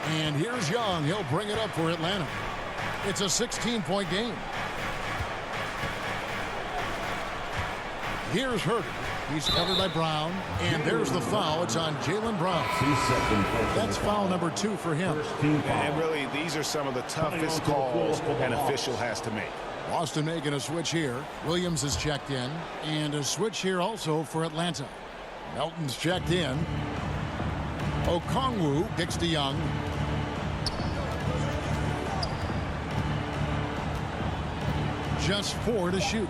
A: And here's Young. He'll bring it up for Atlanta. It's a 16-point game. Here's Herter. He's covered by Brown. And there's the foul. It's on Jaylen Brown. That's foul number 2 for him.
C: And really, these are some of the toughest calls an official has to make.
A: Boston making a switch here. Williams is checked in. And a switch here also for Atlanta. Melton's checked in. Okongwu kicks to Young. Just 4 to shoot.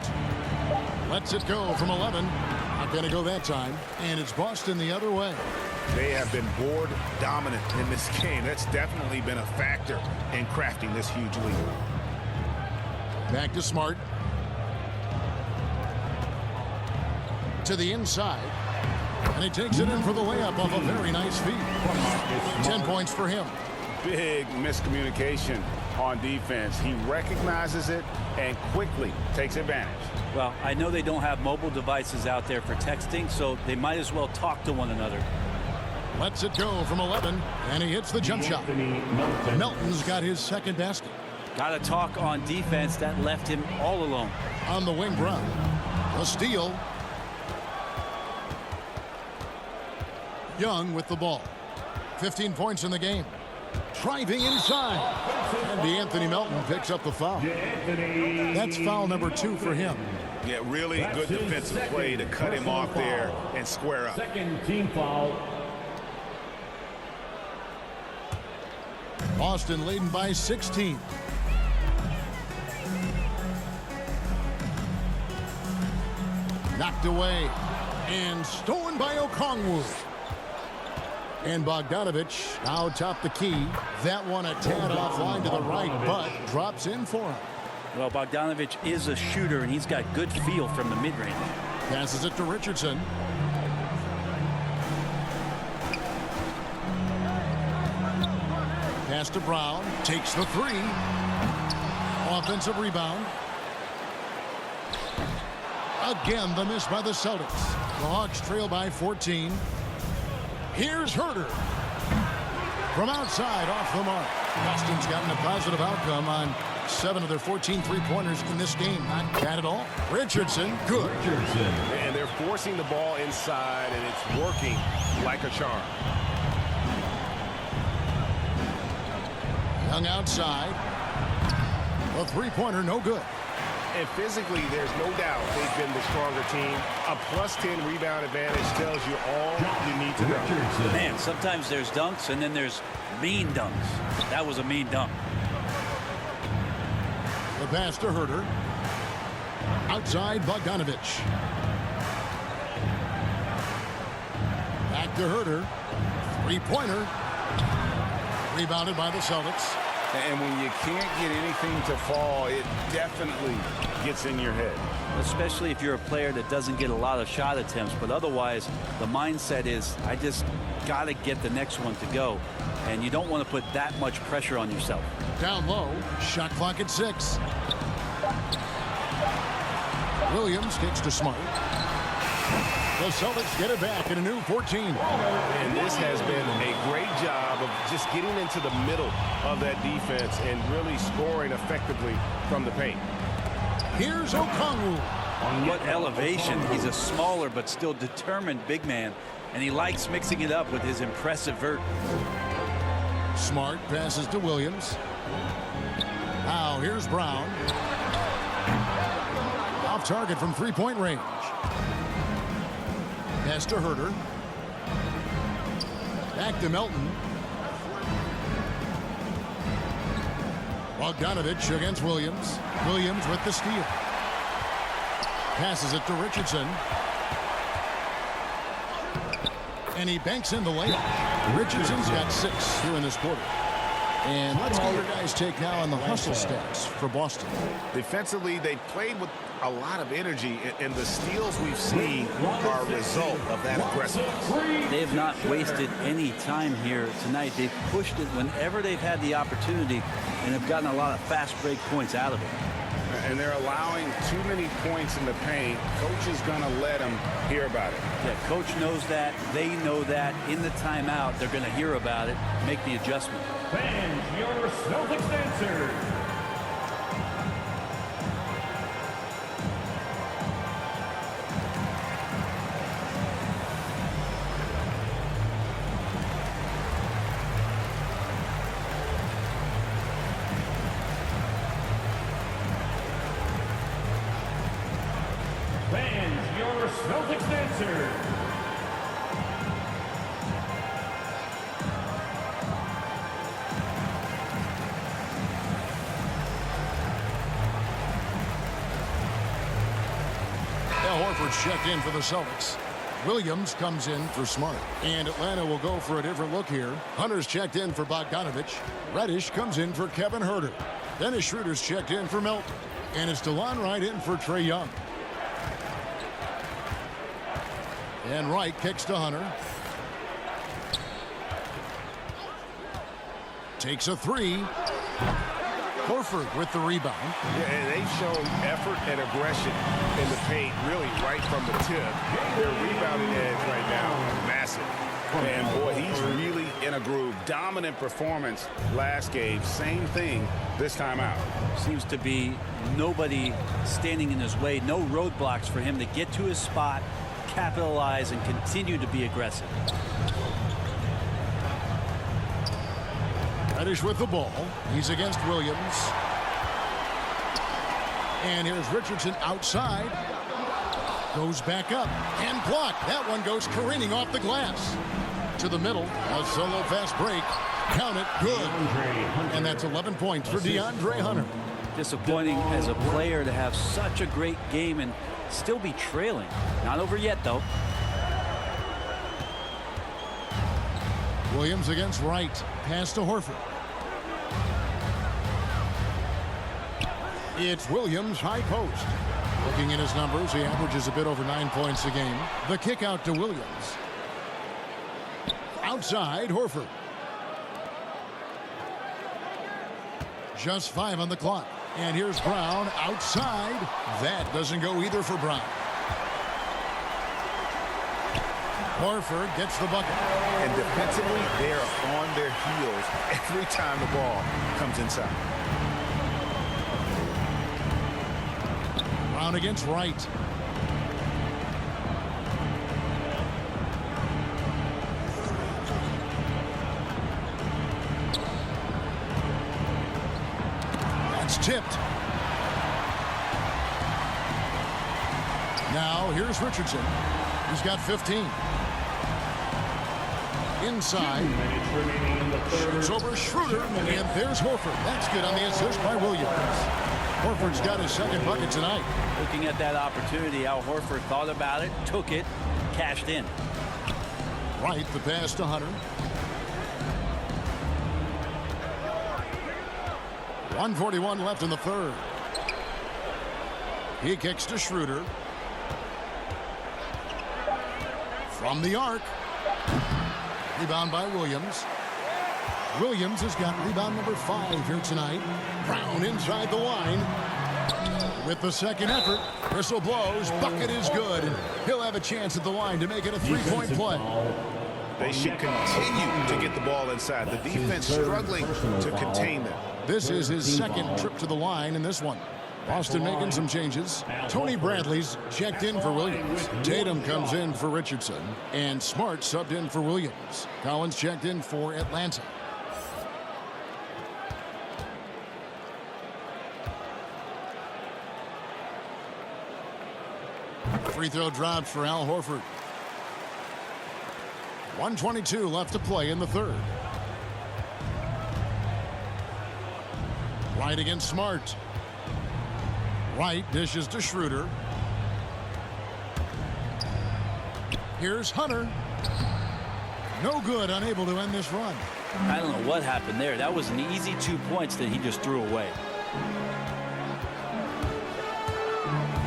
A: Lets it go from 11. Not going to go that time. And it's Boston the other way.
C: They have been board dominant in this game. That's definitely been a factor in crafting this huge lead.
A: Back to Smart. To the inside. And he takes it in for the layup off a very nice feed. 10 points for him.
C: Big miscommunication on defense. He recognizes it and quickly takes advantage.
D: Well, I know they don't have mobile devices out there for texting, so they might as well talk to one another.
A: Lets it go from 11, and he hits the jump shot. Melton's got his second basket.
D: Got to talk on defense. That left him all alone.
A: On the wing, Brown. A steal. Young with the ball. 15 points in the game. Driving inside. And DeAnthony Melton picks up the foul. That's foul number 2 for him.
C: Yeah, really good defensive play to cut him off there and square up.
E: Second team foul.
A: Boston leading by 16. Knocked away. And stolen by Okongwu. And Bogdanovich now top the key. That one a tad offline to the right, but drops in for him.
D: Well, Bogdanovich is a shooter, and he's got good feel from the mid-range.
A: Passes it to Richardson. Pass to Brown. Takes the 3. Offensive rebound. Again, the miss by the Celtics. The Hawks trail by 14. Here's Herter. From outside, off the mark. Boston's gotten a positive outcome on 7 of their 14 three-pointers in this game. Not bad at all. Richardson, good.
G: And they're forcing the ball inside, and it's working like a charm.
A: Young outside. A three-pointer, no good.
G: And physically, there's no doubt they've been the stronger team. A +10 rebound advantage tells you all you need to know.
D: Man, sometimes there's dunks, and then there's mean dunks. That was a mean dunk.
A: The pass to Herter. Outside, Bogdanovich. Back to Herter. Three-pointer. Rebounded by the Celtics.
C: And when you can't get anything to fall, it definitely gets in your head.
D: Especially if you're a player that doesn't get a lot of shot attempts. But otherwise, the mindset is, I just got to get the next one to go. And you don't want to put that much pressure on yourself.
A: Down low. Shot clock at 6. Williams kicks to Smart. The Celtics get it back in a new 14.
G: And this has been a great job of just getting into the middle of that defense and really scoring effectively from the paint.
A: Here's Okongwu.
D: What elevation. He's a smaller but still determined big man. And he likes mixing it up with his impressive vert.
A: Smart passes to Williams. Now here's Brown. Off target from three-point range. Pass to Herter. Back to Melton. Bogdanovich against Williams. Williams with the steal. Passes it to Richardson. And he banks in the layup. Richardson's got 6 here in this quarter. And let's get your guys' take now on the hustle stats for Boston.
C: Defensively, they played with a lot of energy, and the steals we've seen are a result of that aggressiveness.
D: They have not wasted any time here tonight. They've pushed it whenever they've had the opportunity and have gotten a lot of fast break points out of it.
C: And they're allowing too many points in the paint. Coach is going to let them hear about it.
D: Yeah, coach knows that. They know that. In the timeout, they're going to hear about it, make the adjustment.
E: Fans, your Celtics answer. Fans, your Celtics answer.
A: Horford's checked in for the Celtics. Williams comes in for Smart. And Atlanta will go for a different look here. Hunter's checked in for Bogdanovich. Reddish comes in for Kevin Huerter. Dennis Schroeder's checked in for Melton. And it's DeLon Wright in for Trae Young. And Wright kicks to Hunter. Takes a 3. Horford with the rebound.
G: Yeah, and they've shown effort and aggression in the paint, really right from the tip. Their rebounding edge right now is massive.
C: And boy, he's really in a groove. Dominant performance last game. Same thing this time out.
D: Seems to be nobody standing in his way. No roadblocks for him to get to his spot, capitalize, and continue to be aggressive.
A: Reddish with the ball. He's against Williams. And here's Richardson outside. Goes back up and blocked. That one goes careening off the glass. To the middle. A solo fast break. Count it. Good. And that's 11 points for DeAndre Hunter.
D: Disappointing as a player to have such a great game and still be trailing. Not over yet, though.
A: Williams against Wright. Pass to Horford. It's Williams, high post. Looking at his numbers, he averages a bit over 9 points a game. The kick out to Williams. Outside, Horford. Just 5 on the clock. And here's Brown outside. That doesn't go either for Brown. Horford gets the bucket.
C: And defensively, they are on their heels every time the ball comes inside.
A: Brown against Wright. That's tipped. Now here's Richardson. He's got 15. Inside. Shoots over Schroeder. And there's Horford. That's good on the assist by Williams. Horford's got his second bucket tonight.
D: Looking at that opportunity, Al Horford thought about it, took it, cashed in.
A: Wright, the pass to Hunter. 1:41 left in the third. He kicks to Schroeder. From the arc. Rebound by Williams. Williams has got rebound number 5 here tonight. Brown inside the line. With the second effort, whistle blows, bucket is good. He'll have a chance at the line to make it a 3-point play.
C: They should continue to get the ball inside. The defense struggling to contain them.
A: This is his second trip to the line in this one. Boston making some changes. Tony Bradley's checked in for Williams. Tatum comes in for Richardson. And Smart subbed in for Williams. Collins checked in for Atlanta. Free throw dropped for Al Horford. 1:22 left to play in the third. Wright against Smart. Wright dishes to Schroeder. Here's Hunter. No good, unable to end this run.
D: I don't know what happened there. That was an easy 2 points that he just threw away.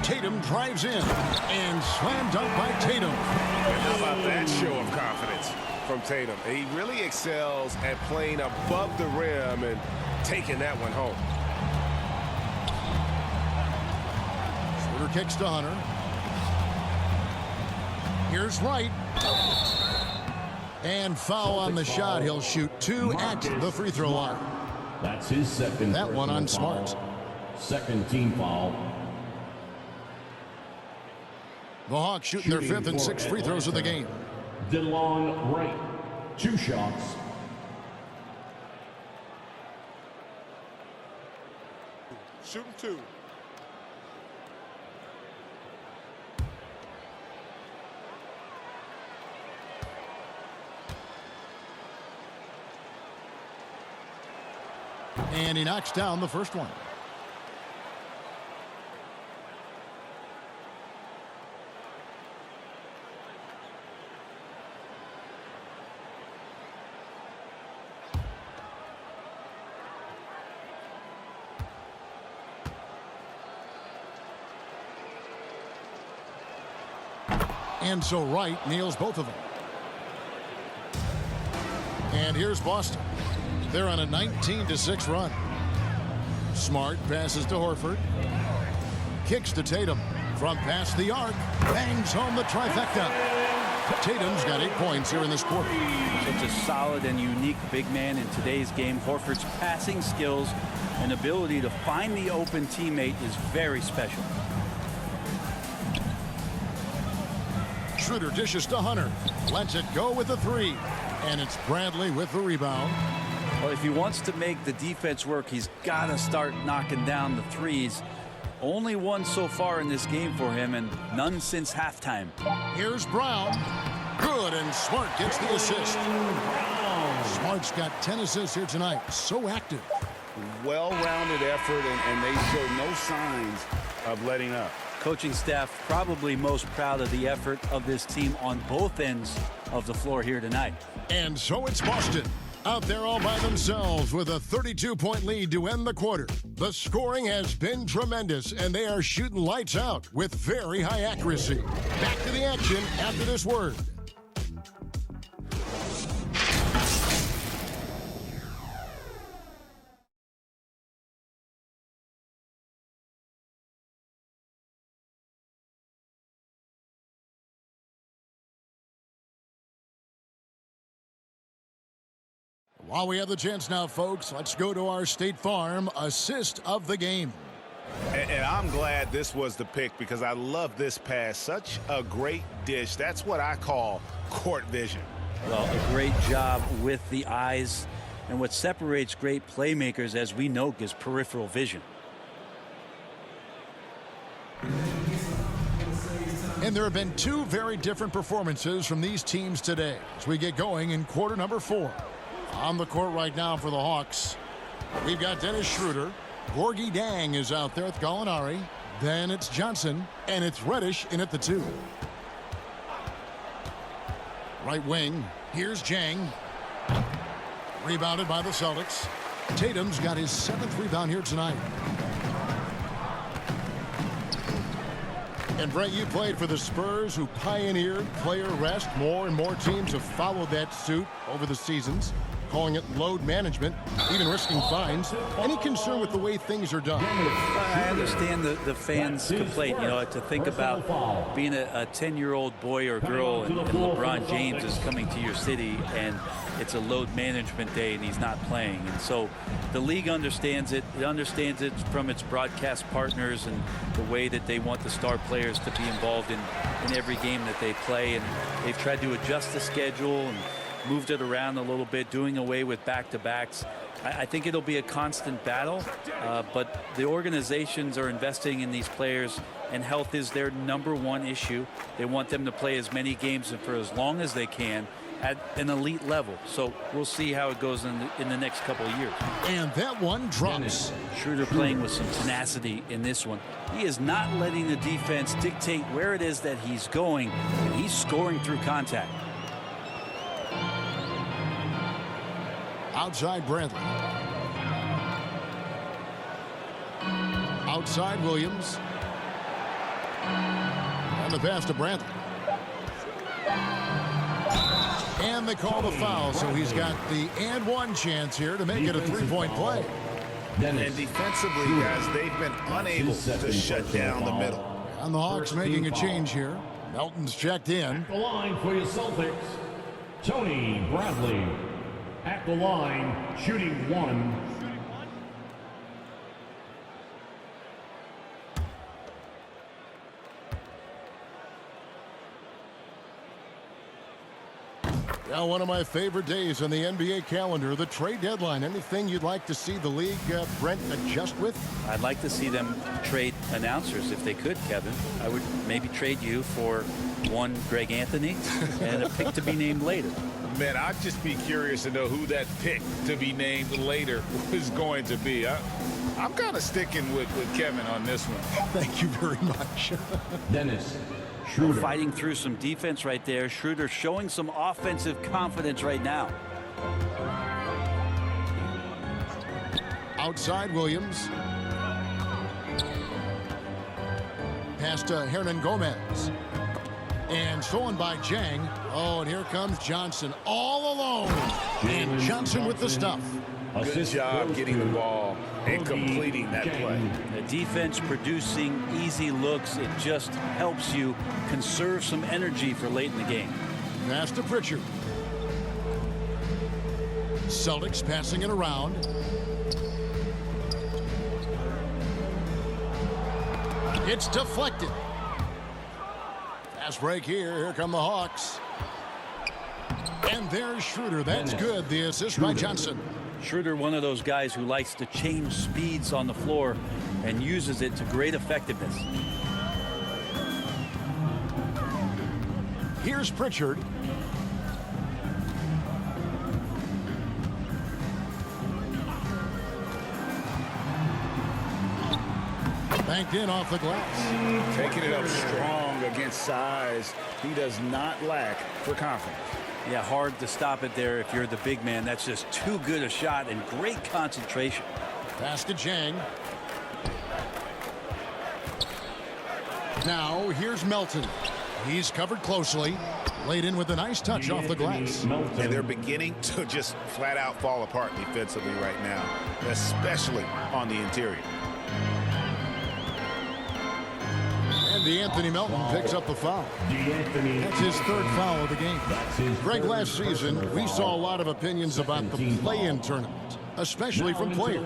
A: Tatum drives in and slam dunk by Tatum.
G: And how about that show of confidence from Tatum? He really excels at playing above the rim and taking that one home.
A: Schroeder kicks to Hunter. Here's Wright. And foul on the shot. He'll shoot 2 at the free throw line.
E: That's his second.
A: That one on Smart.
E: Second team foul.
A: The Hawks shooting their 5th and 6th free throws of the game.
E: DeLon Wright, 2 shots.
F: Shooting 2.
A: And he knocks down the first one. And so Wright nails both of them. And here's Boston. They're on a 19-6 run. Smart passes to Horford. Kicks to Tatum. From past the arc. Bangs home the trifecta. Tatum's got 8 points here in this quarter.
D: Such a solid and unique big man in today's game. Horford's passing skills and ability to find the open teammate is very special.
A: Schroeder dishes to Hunter. Lets it go with the 3. And it's Bradley with the rebound.
D: Well, if he wants to make the defense work, he's got to start knocking down the threes. Only one so far in this game for him, and none since halftime.
A: Here's Brown. Good, and Smart gets the assist. Smart's got 10 assists here tonight. So active.
C: Well-rounded effort, and they show no signs of letting up.
D: Coaching staff probably most proud of the effort of this team on both ends of the floor here tonight.
A: And so it's Boston out there all by themselves with a 32-point lead to end the quarter. The scoring has been tremendous, and they are shooting lights out with very high accuracy. Back to the action after this word. While we have the chance now, folks, let's go to our State Farm assist of the game.
G: And I'm glad this was the pick because I love this pass. Such a great dish. That's what I call court vision.
D: Well, a great job with the eyes. And what separates great playmakers, as we know, is peripheral vision.
A: And there have been 2 very different performances from these teams today as we get going in quarter number 4. On the court right now for the Hawks, we've got Dennis Schroeder. Gorgie Dang is out there with Gallinari. Then it's Johnson, and it's Reddish in at the 2. Right wing, here's Jang. Rebounded by the Celtics. Tatum's got his 7th rebound here tonight. And Brent, you played for the Spurs, who pioneered player rest. More and more teams have followed that suit over the seasons, calling it load management, even risking fines. Any concern with the way things are done?
D: I understand the fans' complaint, you know, to think about being a 10-year-old boy or girl and LeBron James is coming to your city and it's a load management day and he's not playing. And so the league understands it. It understands it from its broadcast partners and the way that they want the star players to be involved in every game that they play. And they've tried to adjust the schedule and moved it around a little bit, doing away with back-to-backs. I think it'll be a constant battle, but the organizations are investing in these players, and health is their #1 issue. They want them to play as many games and for as long as they can, at an elite level. So we'll see how it goes in the next couple of years.
A: And that one drops.
D: Schroeder playing with some tenacity in this one. He is not letting the defense dictate where it is that he's going, and he's scoring through contact.
A: Outside Bradley. Outside Williams. And the pass to Bradley. And they call the foul, so he's got the and one chance here to make it a three-point play.
C: And defensively, guys, they've been unable to shut down the middle.
A: And the Hawks making a change here. Melton's checked in.
E: At the line for your Celtics, Tony Bradley. At the line, shooting one.
A: Now, one of my favorite days on the NBA calendar, the trade deadline. Anything you'd like to see the league, Brent, adjust with?
D: I'd like to see them trade announcers if they could, Kevin. I would maybe trade you for one Greg Anthony and a pick to be named later.
C: Man, I'd just be curious to know who that pick to be named later is going to be. I'm kind of sticking with Kevin on this one.
A: Thank you very much.
E: Dennis Schroeder.
D: Fighting through some defense right there. Schroeder showing some offensive confidence right now.
A: Outside Williams. Pass to Hernan Gomez. And stolen by Jang. Oh, and here comes Johnson all alone. And Johnson with the stuff.
C: Good job getting the ball and completing that play.
D: The defense producing easy looks. It just helps you conserve some energy for late in the game.
A: Pass to Pritchard. Celtics passing it around. It's deflected. Fast break here. Here come the Hawks. And there's Schroeder. That's good. The assist by Johnson.
D: Schroeder, one of those guys who likes to change speeds on the floor and uses it to great effectiveness.
A: Here's Pritchard. Banked in off the glass.
C: Taking it up strong against size. He does not lack for confidence.
D: Yeah, hard to stop it there if you're the big man. That's just too good a shot and great concentration.
A: Pass to Jang. Now here's Melton. He's covered closely. Laid in with a nice touch off the glass.
C: And they're beginning to just flat out fall apart defensively right now, especially on the interior.
A: And DeAnthony Melton picks up the foul. That's his third foul of the game. Greg, last season, we saw a lot of opinions about the play-in tournament, especially from players.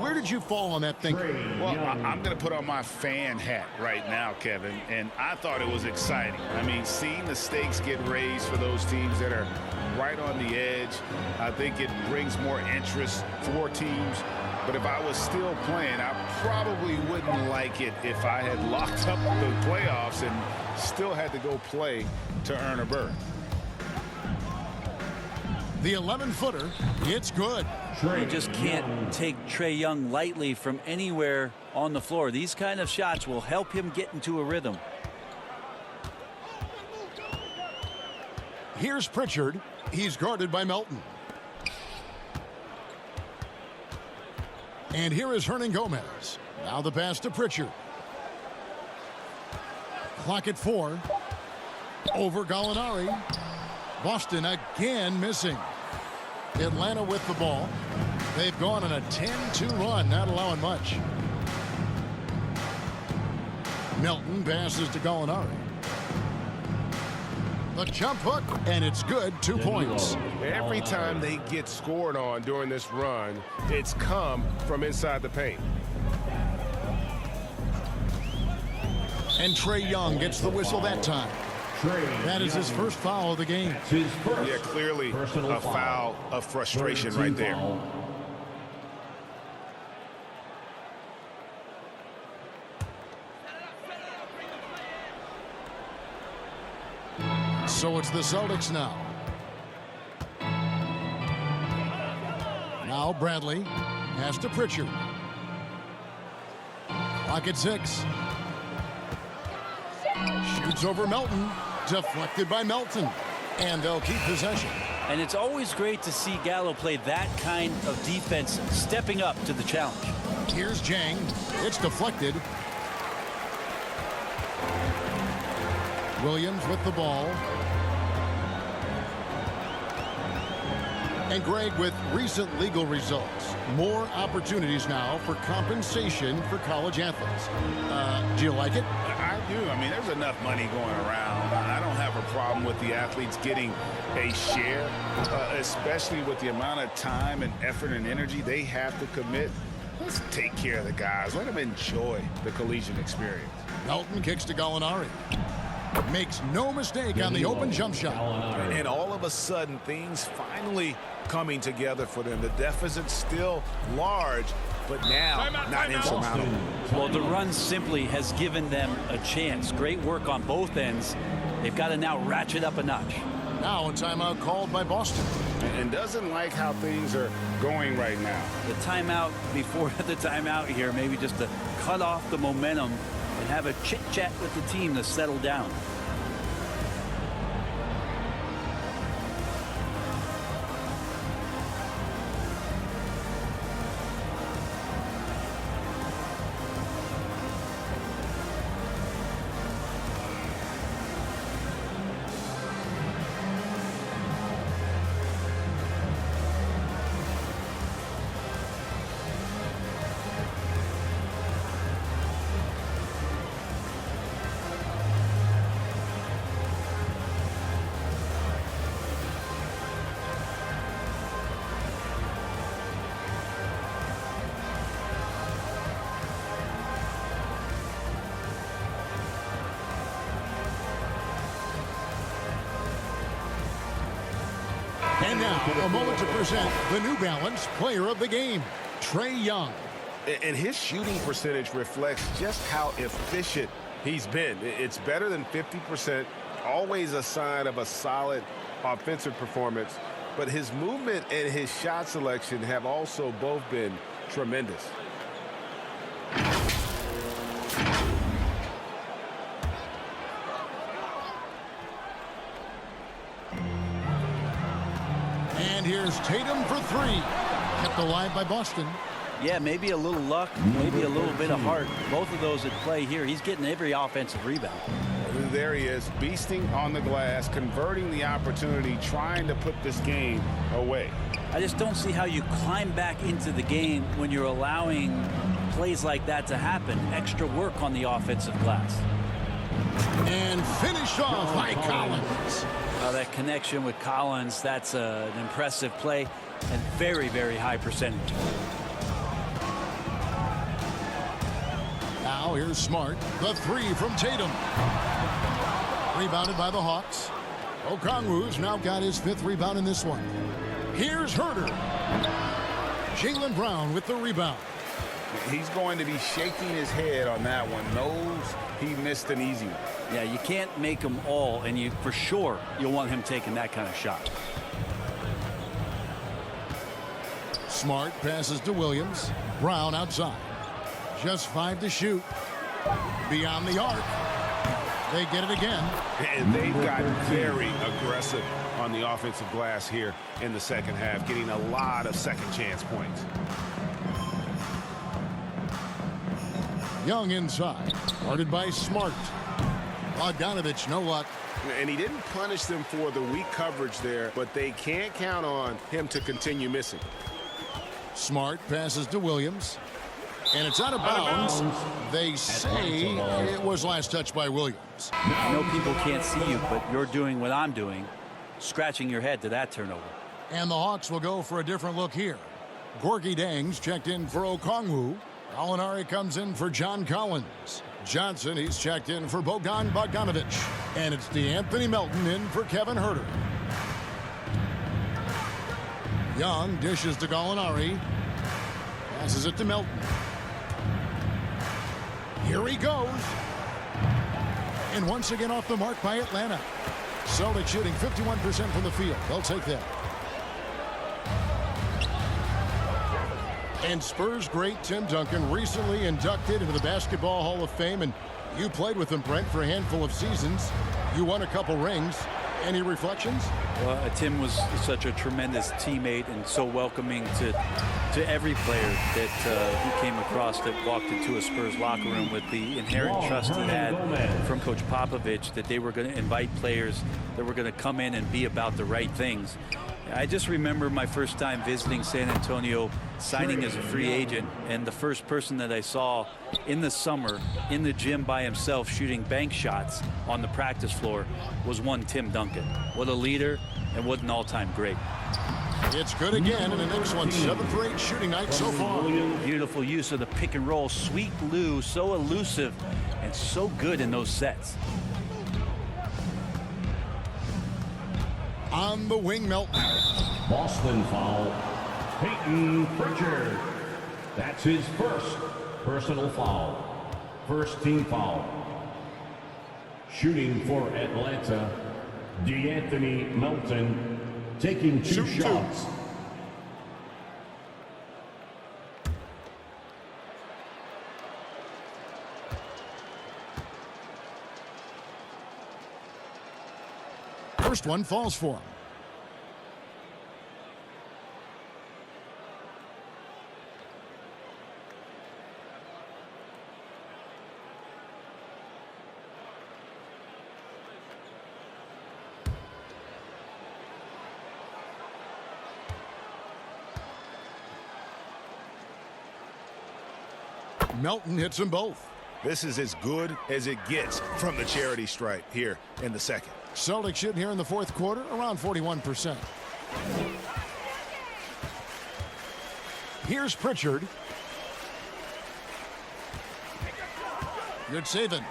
A: Where did you fall on that thinking?
C: Well, I'm going to put on my fan hat right now, Kevin, and I thought it was exciting. I mean, seeing the stakes get raised for those teams that are right on the edge, I think it brings more interest for teams. But if I was still playing, I probably wouldn't like it if I had locked up the playoffs and still had to go play to earn a berth.
A: The 11-footer, it's good.
D: You just can't take Trae Young lightly from anywhere on the floor. These kind of shots will help him get into a rhythm.
A: Here's Pritchard. He's guarded by Melton. And here is Hernan Gomez. Now the pass to Pritchard. Clock at 4. Over Gallinari. Boston again missing. Atlanta with the ball. They've gone on a 10-2 run, not allowing much. Melton passes to Gallinari. The jump hook, and it's good. 2 points.
G: Every time they get scored on during this run, it's come from inside the paint.
A: And Trae Young gets the whistle that time. That is his first foul of the game.
C: Yeah, clearly a foul of frustration right there.
A: So it's the Celtics now. Now Bradley has to Pritchard. Clock at 6. Shoots over Melton. Deflected by Melton. And they'll keep possession.
D: And it's always great to see Gallo play that kind of defense, stepping up to the challenge.
A: Here's Jang. It's deflected. Williams with the ball. And Greg, with recent legal results, more opportunities now for compensation for college athletes. Do you like it?
C: I do. I mean, there's enough money going around. I don't have a problem with the athletes getting a share, especially with the amount of time and effort and energy they have to commit. Let's take care of the guys. Let them enjoy the collegiate experience.
A: Melton kicks to Gallinari. Makes no mistake on the open jump shot.
G: And all of a sudden, things finally coming together for them. The deficit's still large, but now not insurmountable.
D: Well, the run simply has given them a chance. Great work on both ends. They've got to now ratchet up a notch.
A: Now a timeout called by Boston.
C: And doesn't like how things are going right now.
D: The timeout before the timeout here, maybe just to cut off the momentum and have a chit-chat with the team to settle down.
A: And now, a moment to present the New Balance Player of the Game, Trae Young.
G: And his shooting percentage reflects just how efficient he's been. It's better than 50%, always a sign of a solid offensive performance. But his movement and his shot selection have also both been tremendous.
A: And here's Tatum for 3. Kept alive by Boston.
D: Yeah, maybe a little luck, maybe a little bit of heart. Both of those at play here. He's getting every offensive rebound.
C: There he is, beasting on the glass, converting the opportunity, trying to put this game away.
D: I just don't see how you climb back into the game when you're allowing plays like that to happen. Extra work on the offensive glass.
A: And finished off by Collins.
D: That connection with Collins, that's an impressive play and very, very high percentage.
A: Now here's Smart. The 3 from Tatum. Rebounded by the Hawks. Okongwu's now got his 5th rebound in this one. Here's Herter. Jaylen Brown with the rebound.
C: He's going to be shaking his head on that one. Knows he missed an easy one.
D: Yeah, you can't make them all, and you for sure you'll want him taking that kind of shot.
A: Smart passes to Williams. Brown outside. Just 5 to shoot. Beyond the arc. They get it again.
G: And they've gotten very aggressive on the offensive glass here in the second half, getting a lot of second chance points.
A: Young inside. Guarded by Smart. Bogdanovich, no luck.
G: And he didn't punish them for the weak coverage there, but they can't count on him to continue missing.
A: Smart passes to Williams. And it's out of bounds. They say it was last touched by Williams.
D: I know people can't see you, but you're doing what I'm doing, scratching your head to that turnover.
A: And the Hawks will go for a different look here. Gorgie Dangs checked in for Okongwu. Gallinari comes in for John Collins. Johnson, he's checked in for Bogdan Bogdanovich. And it's DeAnthony Melton in for Kevin Herter. Young dishes to Gallinari. Passes it to Melton. Here he goes. And once again off the mark by Atlanta. Celtics shooting 51% from the field. They'll take that. And Spurs great Tim Duncan recently inducted into the Basketball Hall of Fame, and you played with him, Brent, for a handful of seasons. You won a couple rings. Any reflections?
D: Well, Tim was such a tremendous teammate and so welcoming to every player that he came across that walked into a Spurs locker room, with the inherent trust he had from Coach Popovich that they were going to invite players that were going to come in and be about the right things. I just remember my first time visiting San Antonio, signing as a free agent, and the first person that I saw in the summer in the gym by himself shooting bank shots on the practice floor was one Tim Duncan. What a leader and what an all-time great.
A: It's good again, and the next one, 7 for 8 shooting night so far.
D: Beautiful use of the pick and roll. Sweet Lou, so elusive and so good in those sets.
A: On the wing, Melton.
E: Boston foul. Peyton Pritchard. That's his first personal foul. First team foul. Shooting for Atlanta, DeAnthony Melton, taking two shots.
A: First one falls for him. Melton hits them both.
G: This is as good as it gets from the charity stripe here in the second.
A: Celtics shooting here in the fourth quarter around 41%. Here's Pritchard. Good saving.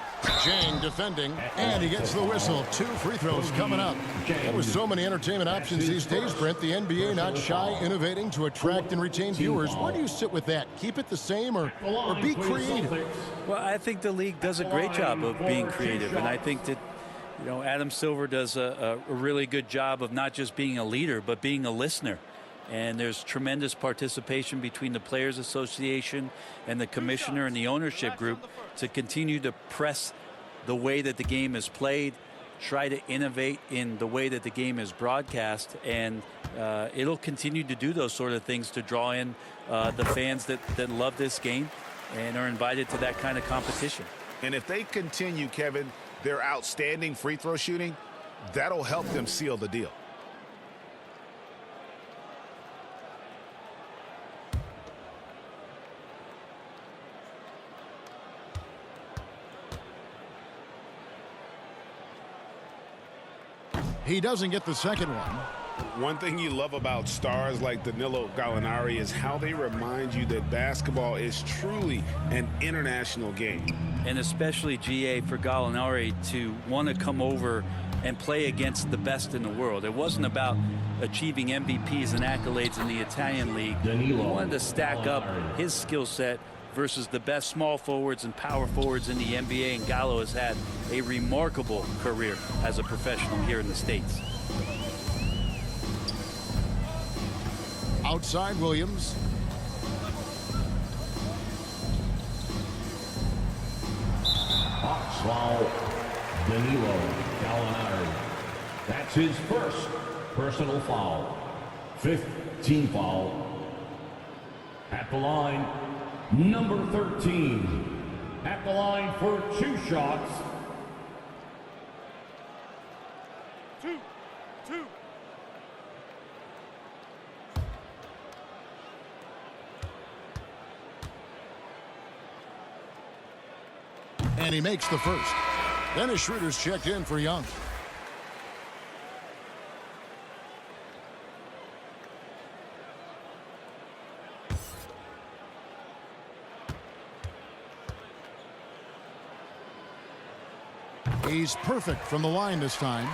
A: Jang defending, and he gets the whistle. 2 free throws coming up. There were so many entertainment options these days, Brent. The NBA not shy, innovating to attract and retain viewers. Where do you sit with that? Keep it the same or be creative?
D: Well, I think the league does a great job of being creative, and I think that, you know, Adam Silver does a really good job of not just being a leader, but being a listener. And there's tremendous participation between the Players Association and the commissioner and the ownership group to continue to press the way that the game is played, try to innovate in the way that the game is broadcast, and it'll continue to do those sort of things to draw in the fans that love this game and are invited to that kind of competition.
G: And if they continue, Kevin, their outstanding free throw shooting, that'll help them seal the deal.
A: He doesn't get the second one.
G: One thing you love about stars like Danilo Gallinari is how they remind you that basketball is truly an international game.
D: And especially, GA, for Gallinari to want to come over and play against the best in the world. It wasn't about achieving MVPs and accolades in the Italian league. He wanted to stack up his skill set versus the best small forwards and power forwards in the NBA, and Gallo has had a remarkable career as a professional here in the States.
A: Outside Williams.
E: Hawks foul. Danilo Gallinari. That's his first personal foul. 5th team foul. At the line, number 13. At the line for 2 shots.
F: Two.
A: And he makes the first. Dennis Schroeder's checked in for Young. He's perfect from the line this time.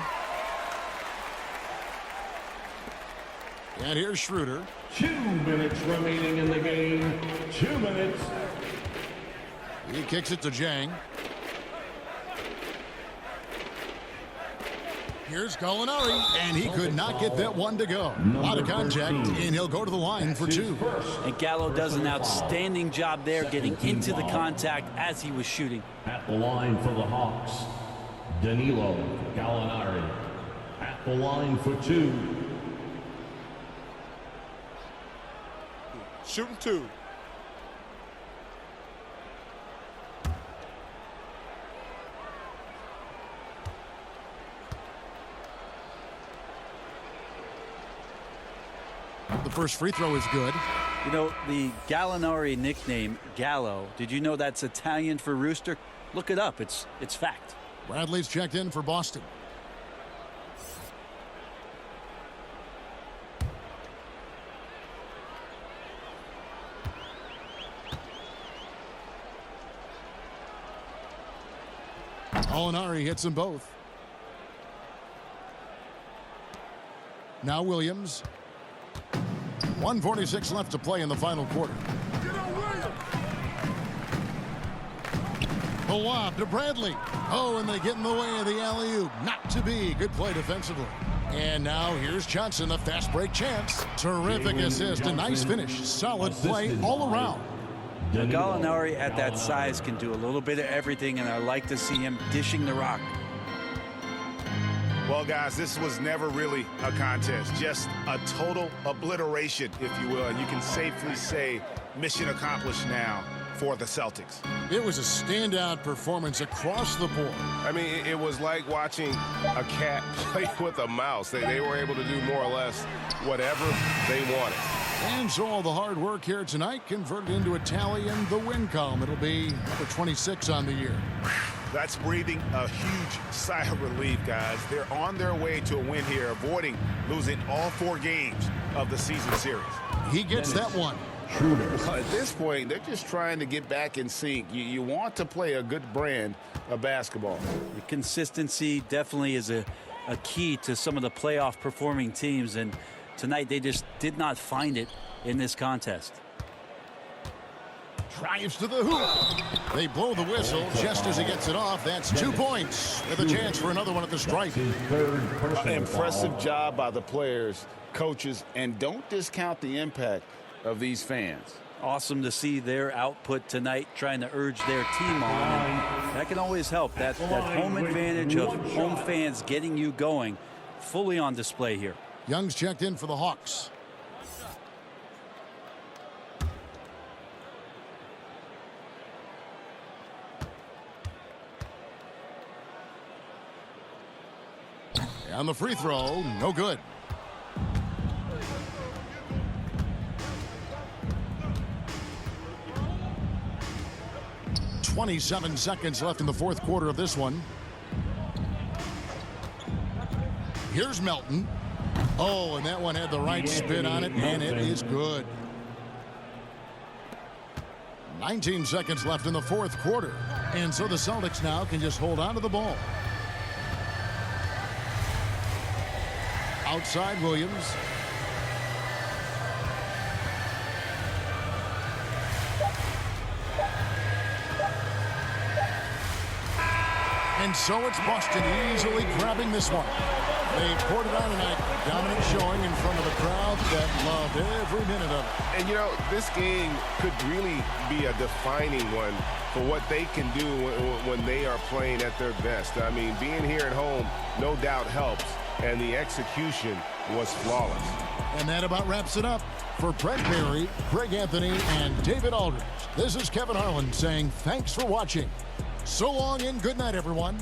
A: And here's Schroeder.
E: 2 minutes remaining in the game. 2 minutes.
A: He kicks it to Jang. Here's Gallinari, and he could not get that one to go. A lot of contact, and he'll go to the line for two.
D: And Gallo does an outstanding job there getting into the contact as he was shooting.
E: At the line for the Hawks, Danilo Gallinari. At the line for two.
F: Shooting two.
A: The first free throw is good.
D: You know, the Gallinari nickname, Gallo, did you know that's Italian for rooster? Look it up. It's fact.
A: Bradley's checked in for Boston. Gallinari hits them both. Now Williams. 1:46 left to play in the final quarter. The lob to Bradley. Oh, and they get in the way of the alley-oop. Not to be. Good play defensively. And now here's Johnson, a fast break chance. Terrific assist, a nice finish. Solid play all around.
D: Gallinari at that size can do a little bit of everything, and I like to see him dishing the rock.
C: Well, guys, this was never really a contest, just a total obliteration, if you will. And you can safely say mission accomplished now for the Celtics.
A: It was a standout performance across the board.
G: I mean, it was like watching a cat play with a mouse. They were able to do more or less whatever they wanted.
A: And so all the hard work here tonight converted into a tally in the win column. It'll be number 26 on the year.
C: That's breathing a huge sigh of relief, guys. They're on their way to a win here, avoiding losing all 4 games of the season series.
A: He gets that one.
C: Well, at this point, they're just trying to get back in sync. You want to play a good brand of basketball.
D: The consistency definitely is a key to some of the playoff performing teams, and tonight they just did not find it in this contest.
A: Drives to the hoop. They blow the whistle just as he gets it off. That's 2 points with a chance for another one at the stripe.
C: Impressive job by the players, coaches, and don't discount the impact of these fans.
D: Awesome to see their output tonight, trying to urge their team on. And that can always help. That home advantage of home fans getting you going, fully on display here.
A: Young's checked in for the Hawks. And the free throw, no good. .27 seconds left in the fourth quarter of this one. Here's Melton. Oh, and that one had the right spin on it, and it is good. 19 seconds left in the fourth quarter. And so the Celtics now can just hold on to the ball. Outside Williams. And so it's Boston easily grabbing this one. They poured it on tonight. Dominant showing in front of a crowd that loved every minute of it.
G: And, you know, this game could really be a defining one for what they can do when they are playing at their best. I mean, being here at home, no doubt helps. And the execution was flawless.
A: And that about wraps it up. For Brett Berry, Greg Anthony, and David Aldridge, this is Kevin Harlan saying thanks for watching. So long and good night, everyone.